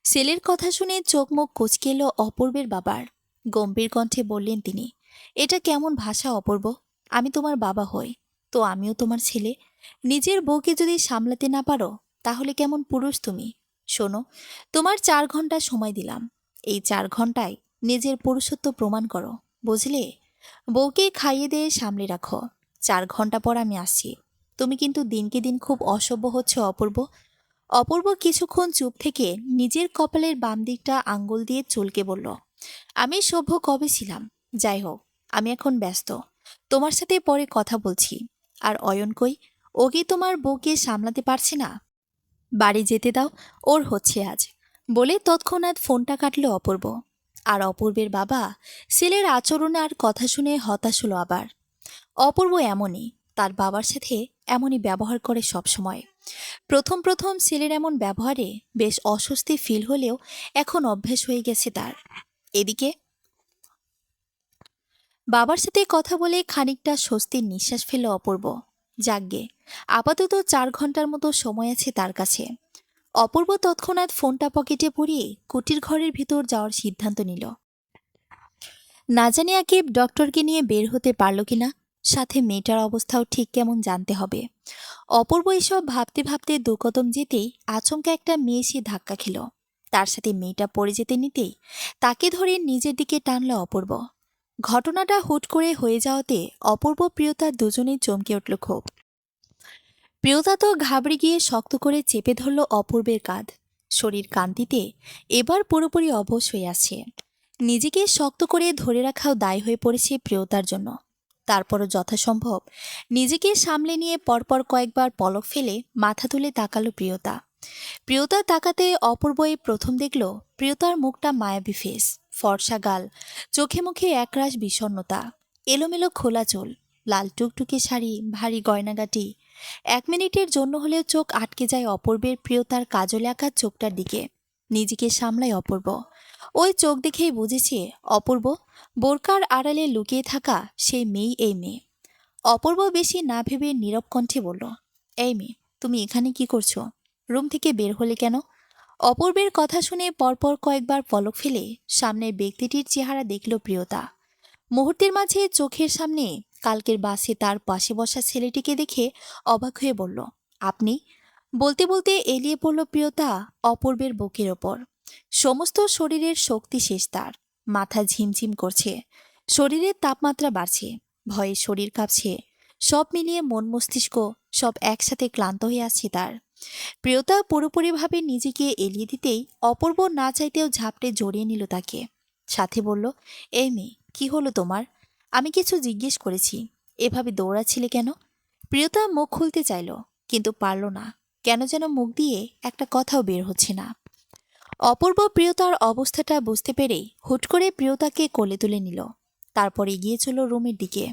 [SPEAKER 1] ছেলের কথা শুনে চোখ মুখ কুঁচকে এলো অপূর্বের বাবার। গম্ভীর কণ্ঠে বললেন তিনি, এটা কেমন ভাষা অপূর্ব? আমি তোমার বাবা হই তো আমিও তোমার ছেলে। নিজের বউকে যদি সামলাতে না পারো তাহলে কেমন পুরুষ তুমি? শোনো, তোমার 4 ঘন্টা সময় দিলাম। এই 4 ঘন্টায় নিজের পুরুষত্ব প্রমাণ করো, বুঝলে? বউকে খাইয়ে দিয়ে সামলে রাখো। 4 ঘন্টা পর আমি আসছি। তুমি কিন্তু দিনকে দিন খুব অসভ্য হচ্ছে অপূর্ব। অপূর্ব কিছুক্ষণ চুপ থেকে নিজের কপালের বাম দিকটা আঙ্গুল দিয়ে চুলকে বলল, আমি সভ্য কবে ছিলাম? যাই হোক, আমি এখন ব্যস্ত, তোমার সাথে পরে কথা বলছি। আর অয়ন কই? ও কি তোমার বউকে সামলাতে পারছে না? বাড়ি যেতে দাও, ওর হচ্ছে আজ, বলে তৎক্ষণাৎ ফোনটা কাটল অপূর্ব। আর অপূর্বের বাবা ছেলের আচরণ আর কথা শুনে হতাশ হলো আবার। অপূর্ব এমনই, তার বাবার সাথে এমনই ব্যবহার করে সবসময়। প্রথম প্রথম ছেলের এমন ব্যবহারে বেশ অস্বস্তি ফিল হলেও এখন অভ্যেস হয়ে গেছে তার। এদিকে বাবার সাথে কথা বলে খানিকটা স্বস্তির নিঃশ্বাস ফেলল অপূর্ব। যাকগে, আপাতত 4 ঘন্টার মতো সময় আছে তার কাছে। অপূর্ব তৎক্ষণাৎ ফোনটা পকেটে পুরিয়ে কুটির ঘরের ভিতর যাওয়ার সিদ্ধান্ত নিল। না জানি আকিব ডক্টরকে নিয়ে বের হতে পারল কিনা, সাথে মেয়েটার অবস্থাও ঠিক কেমন জানতে হবে। অপূর্ব এসব ভাবতে ভাবতে 2 কদম যেতেই আচমকা একটা মেয়ে সে ধাক্কা খেল। তার সাথে মেয়েটা পড়ে যেতে নিতেই তাকে ধরে নিজের দিকে টানল অপূর্ব। ঘটনাটা হুট করে হয়ে যাওয়াতে অপূর্ব প্রিয়তা দুজনেই চমকে উঠল খুব। প্রিয়তা তো ঘাবড়ে গিয়ে শক্ত করে চেপে ধরল অপূর্বের কাঁধ। শরীর কান্তিতে এবার পুরোপুরি অবশ হয়ে আছে। নিজেকে শক্ত করে ধরে রাখাও দায় হয়ে পড়েছে প্রিয়তার জন্য। তারপরও যথাসম্ভব নিজেকে সামলে নিয়ে পরপর কয়েকবার পলক ফেলে মাথা তুলে তাকালো প্রিয়তা। প্রিয়তা তাকাতে অপূর্ব এই প্রথম দেখল প্রিয়তার মুখটা মায়াবী ফেস, ফর্সা গাল, চোখে মুখে একরাশ বিষণ্ণতা, এলোমেলো খোলা চুল, লাল টুকটুকে শাড়ি, ভারী গয়নাগাটি। 1 মিনিটের জন্য হলেও চোখ আটকে যায় অপূর্বের প্রিয়তার কাজলে আঁকা চোখটার দিকে। নিজেকে সামলায় অপূর্ব। ওই চোখ দেখেই বুঝেছে অপূর্ব বোরকার আড়ালে লুকিয়ে থাকা সেই মেয়েই এই মেয়ে। অপূর্ব বেশি না ভেবে নীরব কণ্ঠে বলল, এই মেয়ে, তুমি এখানে কি করছো? রুম থেকে বের হলে কেন? অপূর্বের কথা শুনে পরপর কয়েকবার পলক ফেলে সামনের ব্যক্তিটির চেহারা দেখল প্রিয়তা। মুহূর্তের মাঝে চোখের সামনে কালকের বাসে তার পাশে বসা ছেলেটিকে দেখে অবাক হয়ে বলল, আপনি? বলতে বলতে এলিয়ে পড়ল প্রিয়তা অপূর্বের বুকের ওপর। সমস্ত শরীরের শক্তি শেষ তার। মাথা ঝিমঝিম করছে, শরীরের তাপমাত্রা বাড়ছে, ভয়ে শরীর কাঁপছে। সব মিলিয়ে মন মস্তিষ্ক সব একসাথে ক্লান্ত হয়ে আসছে তার। প্রিয়তা পুরোপুরিভাবে নিজেকে এলিয়ে দিতেই অপূর্ব না চাইতেও ঝাপটে জড়িয়ে নিল তাকে। সাথে বলল, এই মেয়ে, কি হলো তোমার? আমি কিছু জিজ্ঞেস করেছি, এভাবে দৌড়াচ্ছিলে কেন? প্রিয়তা মুখ খুলতে চাইল, কিন্তু পারল না। কেন যেন মুখ দিয়ে একটা কথাও বের হচ্ছে না। অপূর্ব প্রিয়তার অবস্থাটা বুঝতে পেরেই হুট করে প্রিয়তাকে কোলে তুলে নিল। তারপর এগিয়ে চলল রুমের দিকে।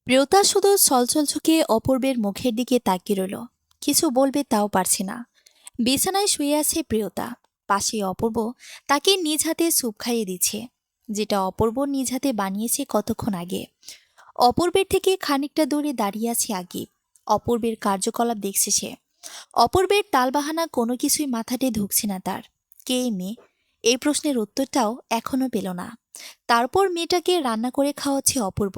[SPEAKER 1] প্রিয়তা শুধু ছলছল চোখে অপূর্বের মুখের দিকে তাকিয়ে রইল। কিছু বলবে তাও পারছে না। বিছানায় শুয়ে আছে প্রিয়তা, পাশে অপূর্ব তাকে নিজ হাতে স্যুপ খাইয়ে দিচ্ছে, যেটা অপূর্ব নিজ হাতে বানিয়েছে কতক্ষণ আগে। অপূর্বের থেকে খানিকটা দূরে দাঁড়িয়ে আছে আকিব। অপূর্বের কার্যকলাপ দেখছে সে। অপূর্বের টালবাহানা কোনো কিছুই মাথাতে ঢুকছে না তার। কে এই মেয়ে? এই প্রশ্নের উত্তরটাও এখনো পেল না। তারপর মেয়েটাকে রান্না করে খাওয়াচ্ছে অপূর্ব।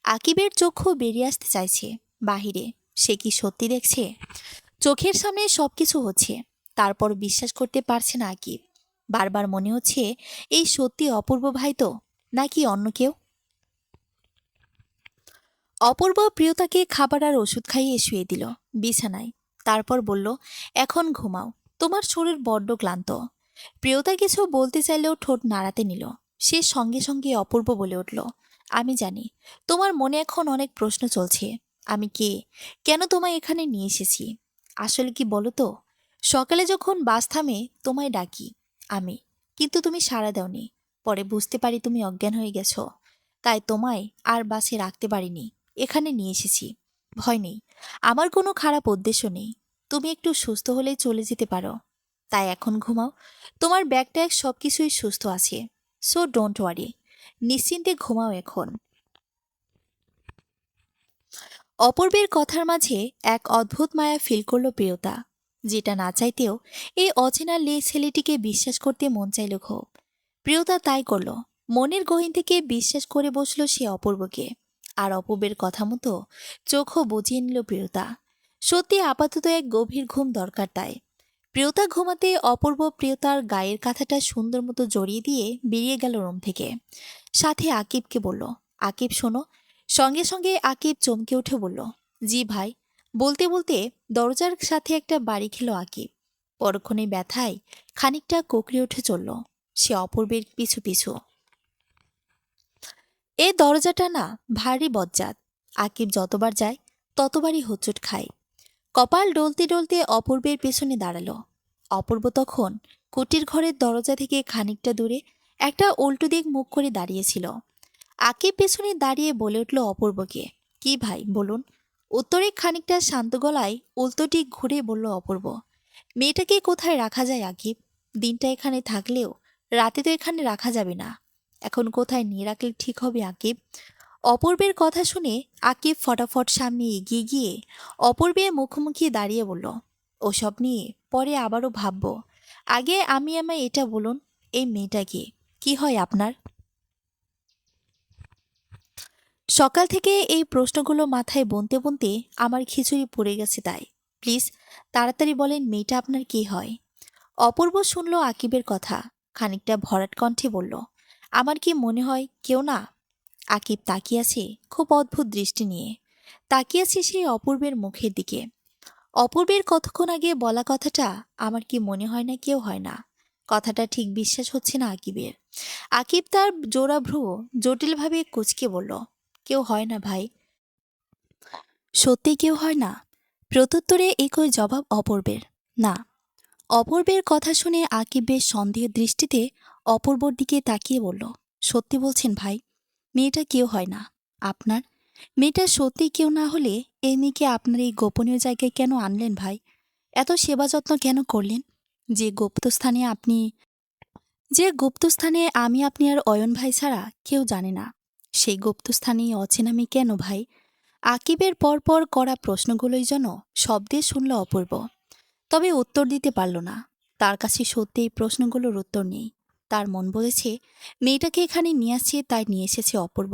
[SPEAKER 1] আকিবের চক্ষু বেরিয়ে আসতে চাইছে বাহিরে। সে কি সত্যি দেখছে? চোখের সামনে সবকিছু হচ্ছে, তারপর বিশ্বাস করতে পারছে না আকিব। বারবার মনে হচ্ছে এই সত্যি অপূর্ব ভাই তো, নাকি অন্য কেউ। অপূর্ব প্রিয়তাকে খাবার আর ওষুধ খাইয়ে শুয়ে দিল বিছানায়। তারপর বলল, এখন ঘুমাও, তোমার শরীর বড্ড ক্লান্ত। প্রিয়তা কিছু বলতে চাইলেও ঠোঁট নাড়াতে নিল। সে সঙ্গে সঙ্গে অপূর্ব বলে উঠল, আমি জানি তোমার মনে এখন অনেক প্রশ্ন চলছে। আমি কে, কেন তোমায় এখানে নিয়ে এসেছি? আসলে কি বলো তো, সকালে যখন বাস থামে তোমায় ডাকি আমি, কিন্তু তুমি সাড়া দাওনি। পরে বুঝতে পারি তুমি অজ্ঞান হয়ে গেছো। তাই তোমায় আর বাসে রাখতে পারিনি, এখানে নিয়ে এসেছি। ভয় নেই, আমার কোনো খারাপ উদ্দেশ্য নেই। তুমি একটু সুস্থ হলেই চলে যেতে পারো। তাই এখন ঘুমাও, তোমার ব্যাগ ট্যাগ সবকিছুই সুস্থ আছে। সো ডোন্ট ওয়ারি, নিশ্চিন্তে ঘুমাও এখন। অপূর্বের কথার মাঝে এক অদ্ভুত মায়া ফিল করল প্রিয়তা, যেটা না চাইতেও এই অচেনা ছেলেটিকে বিশ্বাস করতে মন চাইল খুব। প্রিয়তা তাই করল। মনের গহীন থেকে বিশ্বাস করে বসল সে অপূর্বকে। আর অপূর্বের কথা মতো চোখও বুঝিয়ে নিল প্রিয়তা। সত্যি আপাতত এক গভীর ঘুম দরকার তাই। প্রিয়তা ঘুমাতে অপূর্ব প্রিয়তার গায়ের কাঁথাটা সুন্দর মতো জড়িয়ে দিয়ে বেরিয়ে গেল রুম থেকে। সাথে আকিবকে বলল, আকিব শোনো। সঙ্গে সঙ্গে আকিব চমকে উঠে বলল, জি ভাই। বলতে বলতে দরজার সাথে একটা বাড়ি খেল আকিব। পরক্ষণে ব্যথায় খানিকটা কোকড়ে উঠে চলল সে অপূর্বের পিছু পিছু। এ দরজাটা না ভারী বজ্জাত। আকিব যতবার যায় ততবারই হোঁচট খায়। কপাল ডলতে ডলতে অপূর্বের পেছনে দাঁড়ালো। অপূর্ব তখন কুটির ঘরের দরজা থেকে খানিকটা দূরে একটা উল্টো দিক মুখ করে দাঁড়িয়েছিল। আকিব পেছনে দাঁড়িয়ে বলে উঠল অপূর্বকে, কি ভাই বলুন। উত্তরে খানিকটা শান্ত গলায় উল্টো দিক ঘুরে বলল অপূর্ব, মেয়েটাকে কোথায় রাখা যায় আকিব? দিনটা এখানে থাকলেও রাতে তো এখানে রাখা যাবে না। এখন কোথায় নিয়ে রাখলে ঠিক হবে আকিব? অপূর্বের কথা শুনে আকিব ফটাফট সামনে এগিয়ে গিয়ে অপূর্বের মুখোমুখি দাঁড়িয়ে বলল, ওসব নিয়ে পরে আবারও ভাববো। আগে আমায় এটা বলুন, এই মেয়েটা কি হয় আপনার? সকাল থেকে এই প্রশ্নগুলো মাথায় বুনতে বুনতে আমার খিচুড়ি পড়ে গেছে, তাই প্লিজ তাড়াতাড়ি বলেন মেয়েটা আপনার কি হয়? অপূর্ব শুনল আকিবের কথা, খানিকটা ভরাট কণ্ঠে বলল, আমার কি মনে হয় কেউ না? আকিব তাকিয়ে আছে খুব অদ্ভুত দৃষ্টি নিয়ে, তাকিয়ে আছে সেই অপূর্বের মুখের দিকে। অপূর্বের কতক্ষণ আগে বলা কথাটা আমার কি মনে হয় না কেউ হয় না, কথাটা ঠিক বিশ্বাস হচ্ছে না আকিবের। আকিব তার জোড়া ভ্রু জটিলভাবে কুঁচকে বলল, কেউ হয় না ভাই, সত্যি কেউ হয় না। প্রত্যুত্তরে একই জবাব অপূর্বের, না। অপূর্বের কথা শুনে আকিব বেশ সন্দেহের দৃষ্টিতে অপূর্বর দিকে তাকিয়ে বলল, সত্যি বলছেন ভাই? মেয়েটা কেউ হয় না আপনার? মেয়েটা সত্যি কেউ না হলে এই মেয়েকে আপনার এই গোপনীয় জায়গায় কেন আনলেন ভাই? এত সেবা যত্ন কেন করলেন? যে গুপ্তস্থানে আপনি যে গুপ্তস্থানে আমি আপনি আর অয়ন ভাই ছাড়া কেউ জানে না, সেই গুপ্তস্থানেই অচেনা মেয়ে কেন ভাই? আকিবের পরপর করা প্রশ্নগুলোই যেন শব্দে শুনল অপূর্ব, তবে উত্তর দিতে পারল না। তার কাছে সত্যি এই প্রশ্নগুলোর উত্তর নেই। তার মন বলেছে মেয়েটাকে এখানে নিয়ে আসছে, তাই নিয়ে এসেছে অপূর্ব।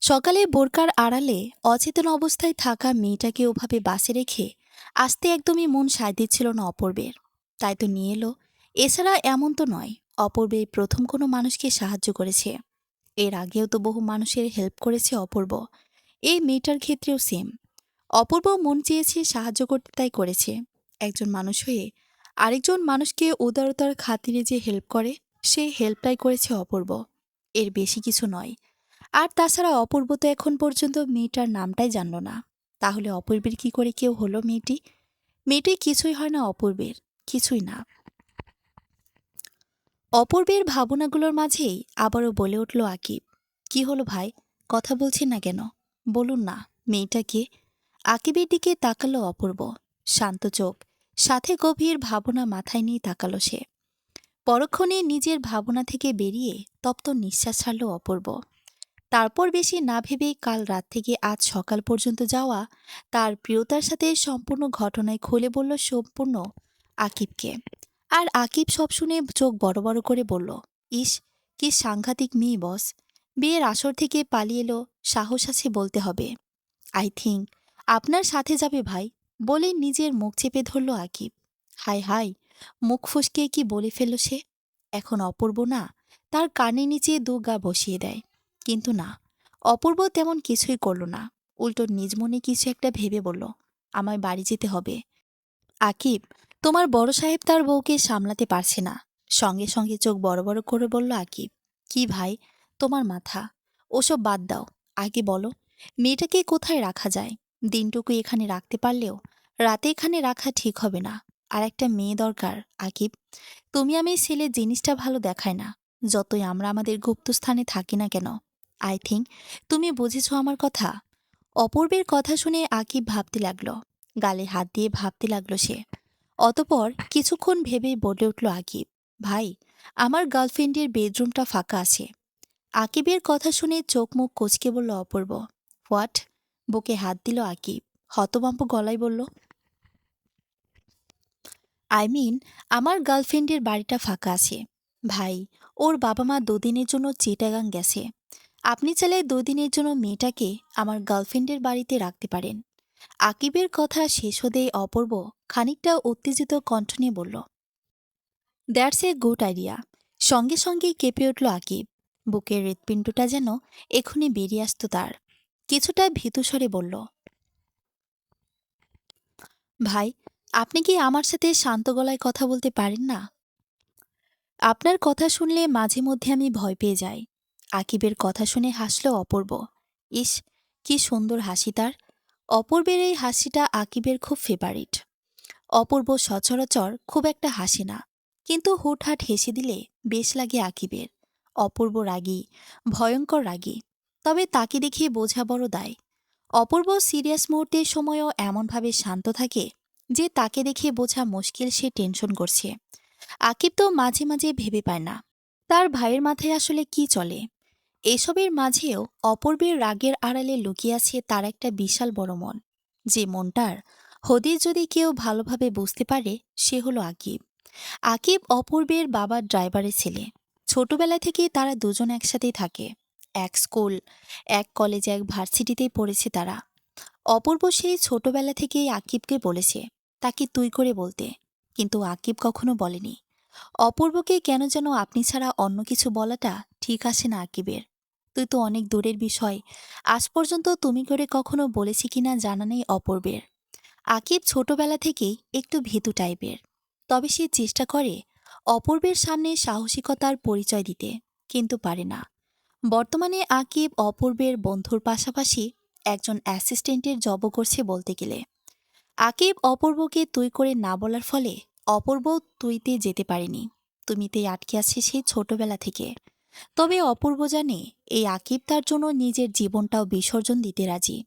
[SPEAKER 1] সকালে বোরকার আড়ালে অচেতন অবস্থায় থাকা মেয়েটাকে ওভাবে বাসে রেখে আসতে একদমই মন সায় দিচ্ছিল না অপূর্বের, তাই তো নিয়ে এলো। এছাড়া এমন তো নয় অপূর্বে প্রথম কোনো মানুষকে সাহায্য করেছে, এর আগেও তো বহু মানুষের হেল্প করেছে অপূর্ব। এই মেয়েটার ক্ষেত্রেও সেম। অপূর্ব মন চেয়েছে সাহায্য করতে, তাই করেছে। একজন মানুষ হয়ে আরেকজন মানুষকে উদারতার খাতিরে যে হেল্প করে, সেই হেল্পটাই করেছে অপূর্ব, এর বেশি কিছু নয়। আর তাছাড়া অপূর্ব তো এখন পর্যন্ত মেয়েটার নামটাই জানল না, তাহলে অপূর্বের কি করে কেউ হলো মেয়েটি? মেয়েটি কিছুই হয় না অপূর্বের, কিছুই না। অপূর্বের ভাবনাগুলোর মাঝেই আবারও বলে উঠল আকিব, কি হলো ভাই, কথা বলছেন না কেন? বলুন না মেয়েটাকে। আকিবের দিকে তাকালো অপূর্ব, শান্ত চোখ, সাথে গভীর ভাবনা মাথায় নিয়ে তাকালো সে। পরক্ষণে নিজের ভাবনা থেকে বেরিয়ে তপ্ত নিঃশ্বাস ছাড়ল অপূর্ব। তারপর বেশি না ভেবে কাল রাত থেকে আজ সকাল পর্যন্ত যাওয়া তার প্রিয়তার সাথে সম্পূর্ণ ঘটনায় খুলে বলল সম্পূর্ণ আকিবকে। আর আকিব সব শুনে চোখ বড় বড় করে বলল, ইস, কি সাংঘাতিক মেয়ে বস! বিয়ের আসর থেকে পালিয়ে এলো, সাহস আছে বলতে হবে। আই থিঙ্ক আপনার সাথে যাবে ভাই, বলে নিজের মুখ চেপে ধরল আকিব। হাই হাই, মুখ ফুসকে কি বলে ফেলল সে! এখন অপূর্ব না তার কানের নিচে দু গা বসিয়ে দেয়, কিন্তু না, অপূর্ব তেমন কিছুই করল না। উল্টো নিজ মনে কিছু একটা ভেবে বলল, আমায় বাড়ি যেতে হবে। আকিব, তোমার বড় সাহেব তার বউকে সামলাতে পারছে না। সঙ্গে সঙ্গে চোখ বড় বড় করে বলল আকিব, কি ভাই, তোমার মাথা, ওসব বাদ দাও। আগে বলো মেয়েটাকে কোথায় রাখা যায়? দিনটুকু এখানে রাখতে পারলেও রাতে এখানে রাখা ঠিক হবে না। আর একটা মেয়ে দরকার আকিব। তুমি আমি ছেলে জিনিসটা ভালো দেখায় না, যতই আমরা আমাদের গুপ্তস্থানে থাকি না কেন। আই থিঙ্ক তুমি বুঝেছ আমার কথা। অপূর্বের কথা শুনে আকিব ভাবতে লাগলো, গালে হাত দিয়ে ভাবতে লাগলো সে। অতপর কিছুক্ষণ ভেবেই বলে উঠল আকিব, ভাই, আমার গার্লফ্রেন্ডের বেডরুমটা ফাঁকা আছে। আকিবের কথা শুনে চোখ মুখ কুঁচকে বলল অপূর্ব, হোয়াট? বুকে হাত দিল আকিব, হতভম্ব গলায় বলল, আই মিন আমার গার্লফ্রেন্ডের বাড়িটা ফাঁকা আছে ভাই। ওর বাবা মা দুদিনের জন্য চিটাগাং গেছে। আপনি চাইলে দুদিনের জন্য মেয়েটাকে আমার গার্লফ্রেন্ডের বাড়িতে রাখতে পারেন। আকিবের কথা শেষ হতেই অপূর্ব খানিকটা উত্তেজিত কণ্ঠ নিয়ে বলল, দ্যাটস এ গুড আইডিয়া। সঙ্গে সঙ্গেই কেঁপে উঠল আকিব, বুকের হৃৎপিণ্ডটা যেন এখনই বেরিয়ে আসতো তার। কিছুটা ভীতুস্বরে বলল, ভাই, আপনি কি আমার সাথে শান্ত গলায় কথা বলতে পারেন না? আপনার কথা শুনলে মাঝে মধ্যে আমি ভয় পেয়ে যাই। আকিবের কথা শুনে হাসল অপূর্ব। ইস, কি সুন্দর হাসি তার! অপূর্বের এই হাসিটা আকিবের খুব ফেভারিট। অপূর্ব সচরাচর খুব একটা হাসে না, কিন্তু হুটহাট হেসে দিলে বেশ লাগে আকিবের। অপূর্ব রাগী, ভয়ঙ্কর রাগী, তবে তাকে দেখে বোঝা বড় দায়। অপূর্ব সিরিয়াস মুহূর্তের সময়ও এমনভাবে শান্ত থাকে যে তাকে দেখে বোঝা মুশকিল সে টেনশন করছে। আকিব তো মাঝে মাঝে ভেবে পায় না তার ভাইয়ের মাথায় আসলে কি চলে। এসবের মাঝেও অপূর্বের রাগের আড়ালে লুকিয়ে আছে তার একটা বিশাল বড় মন, যে মনটার হদিস যদি কেউ ভালোভাবে বুঝতে পারে সে হলো আকিব। আকিব অপূর্বের বাবার ড্রাইভারের ছেলে। ছোটবেলা থেকেই তারা দুজন একসাথেই থাকে। এক স্কুল, এক কলেজ, এক ভার্সিটিতেই পড়েছে তারা। অপূর্ব সেই ছোটবেলা থেকেই আকিবকে বলেছে তাকে তুই করে বলতে, কিন্তু আকিব কখনো বলেনি। অপূর্বকে কেন যেন আপনি ছাড়া অন্য কিছু বলাটা ঠিক আসে না আকিবের। তুই তো অনেক দূরের বিষয়, আজ পর্যন্ত তুমি করে কখনো বলেছি কিনা জানা নেই অপূর্বের। আকিব ছোটবেলা থেকেই একটু ভীতু টাইপের, তবে সে চেষ্টা করে অপূর্বের সামনে সাহসিকতার পরিচয় দিতে, কিন্তু পারে না। বর্তমানে আকিব অপূর্বের বন্ধুর পাশাপাশি একজন অ্যাসিস্ট্যান্টের জবও করছে বলতে গেলে। আকিব অপূর্বকে তুই করে না বলার ফলে অপূর্ব তুইতে যেতে পারেনি, তুমিতেই আটকে আছে সেই ছোটবেলা থেকে। তবে অপূর্ব জানে এই আকিব তার জন্য নিজের জীবনটাও বিসর্জন দিতে রাজি।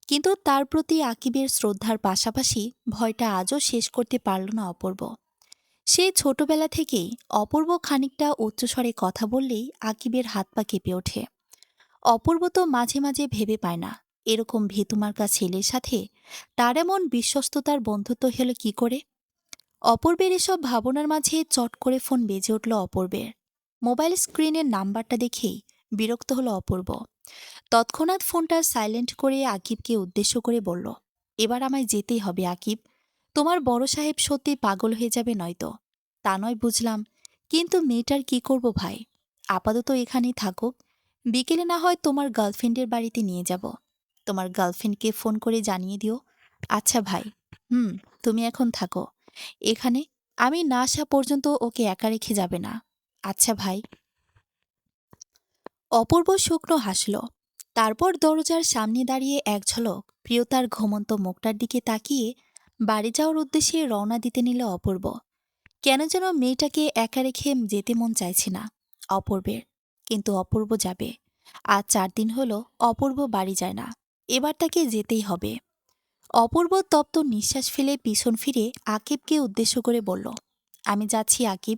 [SPEAKER 1] কিন্তু তার প্রতি আকিবের শ্রদ্ধার পাশাপাশি ভয়টা আজও শেষ করতে পারল না অপূর্ব। সেই ছোটবেলা থেকেই অপূর্ব খানিকটা উচ্চস্বরে কথা বললেই আকিবের হাত পা কেঁপে ওঠে। অপূর্ব তো মাঝে মাঝে ভেবে পায় না এরকম ভীতুমার্কা ছেলের সাথে তার এমন বিশ্বস্ততার বন্ধুত্ব হলো কি করে। অপূর্বের এসব ভাবনার মাঝে চট করে ফোন বেজে উঠল অপূর্বের। মোবাইল স্ক্রিনের নাম্বারটা দেখেই বিরক্ত হলো অপূর্ব। তৎক্ষণাৎ ফোনটা সাইলেন্ট করে আকিবকে উদ্দেশ্য করে বলল, এবার আমায় যেতেই হবে আকিব। তোমার বড় সাহেব সত্যি পাগল হয়ে যাবে নয়তো। তা নয় বুঝলাম, কিন্তু মেয়েটার কি করব ভাই। আপাতত এখানেই থাকুক, বিকেলে না হয় তোমার গার্লফ্রেন্ডের বাড়িতে নিয়ে যাব। তোমার গার্লফ্রেন্ডকে ফোন করে জানিয়ে দিও। আচ্ছা ভাই। তুমি এখন থাকো এখানে, আমি না আসা পর্যন্ত ওকে একা রেখে যাবে না। আচ্ছা ভাই। অপূর্ব শুকনো হাসল। তারপর দরজার সামনে দাঁড়িয়ে এক ঝলক প্রিয়তার ঘুমন্ত মুখটার দিকে তাকিয়ে বাড়ি যাওয়ার উদ্দেশ্যে রওনা দিতে নিল অপূর্ব। কেন যেন মেয়েটাকে একা রেখে যেতে মন চাইছে না অপূর্বের, কিন্তু অপূর্ব যাবে। আজ 4 দিন হলো অপূর্ব বাড়ি যায় না, এবার তাকে যেতেই হবে। অপূর্ব তপ্ত নিঃশ্বাস ফেলে পিছন ফিরে আকিবকে উদ্দেশ্য করে বলল, আমি যাচ্ছি আকিব,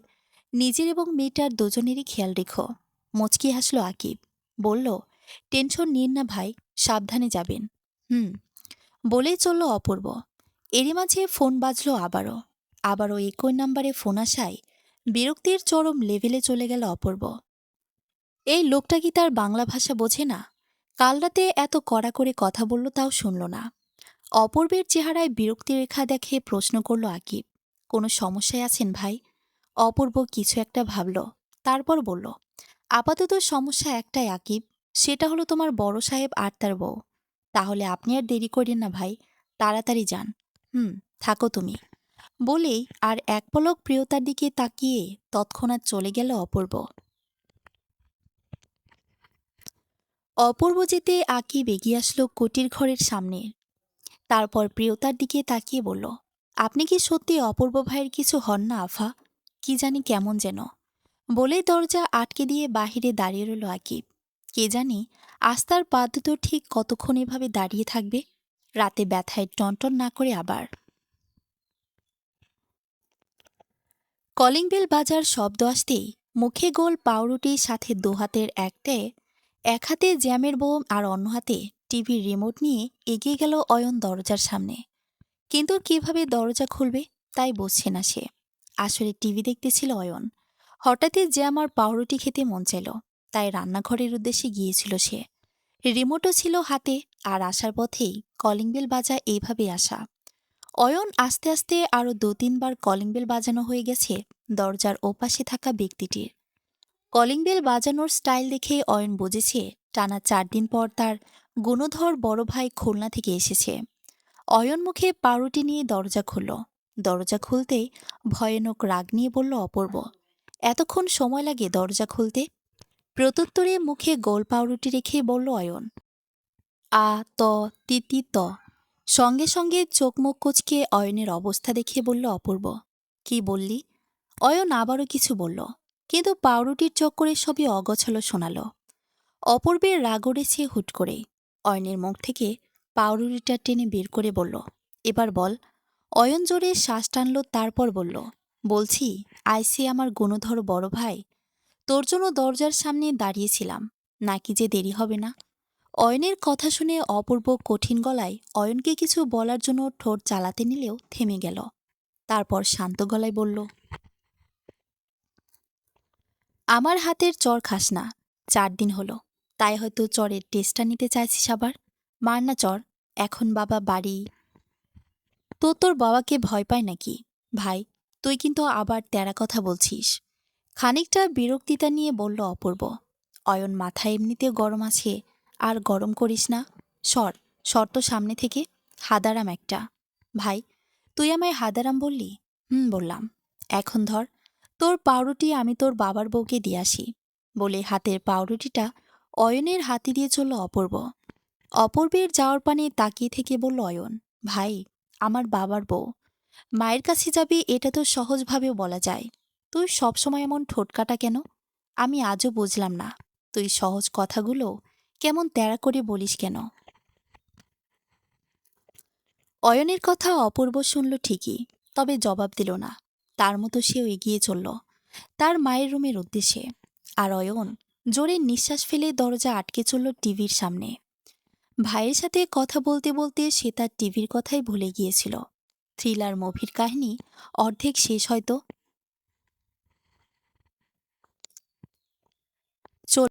[SPEAKER 1] নিজের এবং মেয়েটার দুজনেরই খেয়াল রেখো। মুচকি হাসল আকিব, বলল, টেনশন নিন না ভাই, সাবধানে যাবেন। হুম বলেই চলল অপূর্ব। এরই মাঝে ফোন বাজল আবারও। আবারও একই নাম্বারে ফোন আসায় বিরক্তির চরম লেভেলে চলে গেল অপূর্ব। এই লোকটা কি তার বাংলা ভাষা বোঝে না? কাল রাতে এত কড়া করে কথা বলল তাও শুনল না। অপূর্বের চেহারায় বিরক্তি রেখা দেখে প্রশ্ন করল আকিব, কোনো সমস্যায় আছেন ভাই? অপূর্ব কিছু একটা ভাবল, তারপর বলল, আপাতত সমস্যা একটাই আকিব, সেটা হলো তোমার বড় সাহেব আর তার বউ। তাহলে আপনি আর দেরি করেন না ভাই, তাড়াতাড়ি যান। থাকো তুমি। বলেই আর এক পলক প্রিয়তার দিকে তাকিয়ে তৎক্ষণাৎ চলে গেল অপূর্ব। অপূর্ব যেতে আকিব এগিয়ে আসলো কুটির ঘরের সামনে। তারপর প্রিয়তার দিকে তাকিয়ে বলল, আপনি কি সত্যি অপূর্ব ভাইয়ের কিছু হন না আফা? কি জানি কেমন যেন। বলে দরজা আটকে দিয়ে বাহিরে দাঁড়িয়ে রইল আকিব। কে জানি আজ তার পা দুটো ঠিক কতক্ষণ এভাবে দাঁড়িয়ে থাকবে, রাতে ব্যথায় টনটন না করে আবার। কলিং বেল বাজার শব্দ আসতেই মুখে গোল পাউরুটির সাথে দোহাতের এক হাতে জ্যামের বোম আর অন্য হাতে টিভির রিমোট নিয়ে এগিয়ে গেল অয়ন দরজার সামনে। কিন্তু কিভাবে দরজা খুলবে তাই বুঝছে না সে। আসলে টিভি দেখতেছিল অয়ন। হঠাৎই জ্যাম আর পাউরুটি খেতে মন চাইল, তাই রান্নাঘরের উদ্দেশ্যে গিয়েছিল সে। রিমোটও ছিল হাতে, আর আসার পথেই কলিং বেল বাজা এইভাবে আসা। অয়ন আস্তে আস্তে আরও 2-3 বার কলিং বেল বাজানো হয়ে গেছে দরজার ওপাশে থাকা ব্যক্তিটির। কলিং বেল বাজানোর স্টাইল দেখে অয়ন বুঝেছে টানা 4 দিন পর তার গুণধর বড় ভাই খুলনা থেকে এসেছে। অয়ন মুখে পাউরুটি নিয়ে দরজা খুলল। দরজা খুলতেই ভয়ানক রাগ নিয়ে বলল অপূর্ব, এতক্ষণ সময় লাগে দরজা খুলতে? প্রত্যুত্তরে মুখে গোল পাউরুটি রেখে বলল অয়ন, আ ত তিতি ত। সঙ্গে সঙ্গে চোখ মুখ কুচকে অয়নের অবস্থা দেখে বলল অপূর্ব, কি বললি? অয়ন আবারও কিছু বলল, কিন্তু পাউরুটির চক্করে সবই অগোছালো শোনাল। অপূর্বের রাগ উড়েছে হুট করে। অয়নের মুখ থেকে পাউরুটিটা টেনে বের করে বলল, এবার বল। অয়ন জোরে শ্বাস টানল, তারপর বলল, বলছি আইসি আমার গুণধর বড় ভাই, তোর জন্য দরজার সামনে দাঁড়িয়েছিলাম। নাকি যে দেরি হবে না? অয়নের কথা শুনে অপূর্ব কঠিন গলায় অয়নকে কিছু বলার জন্য ঠোঁট চালাতে নিলেও থেমে গেল। তারপর শান্ত গলায় বলল, আমার হাতের চর খাস না। 4 দিন হলো, তাই হয়তো চরের টেস্টটা নিতে চাইছিস আবার। মার না চর, এখন বাবা বাড়ি। তো তোর বাবাকে ভয় পায় নাকি? ভাই, তুই কিন্তু আবার তেরা কথা বলছিস। খানিকটা বিরক্তিতা নিয়ে বলল অপূর্ব। অয়ন মাথা এমনিতে গরম আছে, আর গরম করিস না। সর, সর তো সামনে থেকে। হাদারাম একটা। ভাই, তুই আমায় হাদারাম বললি? বললাম। এখন ধর, তোর পাউরুটি আমি তোর বাবার বউকে দিয়ে আসি। বলে হাতের পাউরুটিটা অয়নের হাতে দিয়ে চলল অপূর্ব। অপূর্বের যাওয়ার পানে তাকিয়ে থেকে বলল অয়ন, ভাই, আমার বাবার বউ মায়ের কাছে যাবি, এটা তো সহজভাবেও বলা যায়। তুই সবসময় এমন ঠোটকাটা কেন? আমি আজও বুঝলাম না, তুই সহজ কথাগুলো কেমন তেড়া করে বলিস কেন? অয়নের কথা অপূর্ব শুনল ঠিকই, তবে জবাব দিল না। তার মতো সেও এগিয়ে চলল তার মায়ের রুমের উদ্দেশ্যে। আর অয়ন জোরে নিঃশ্বাস ফেলে দরজা আটকে চলল টিভির সামনে। ভাইয়ের সাথে কথা বলতে বলতে সে তার টিভির কথাই ভুলে গিয়েছিল। থ্রিলার মুভির কাহিনী অর্ধেক শেষ হয়তো,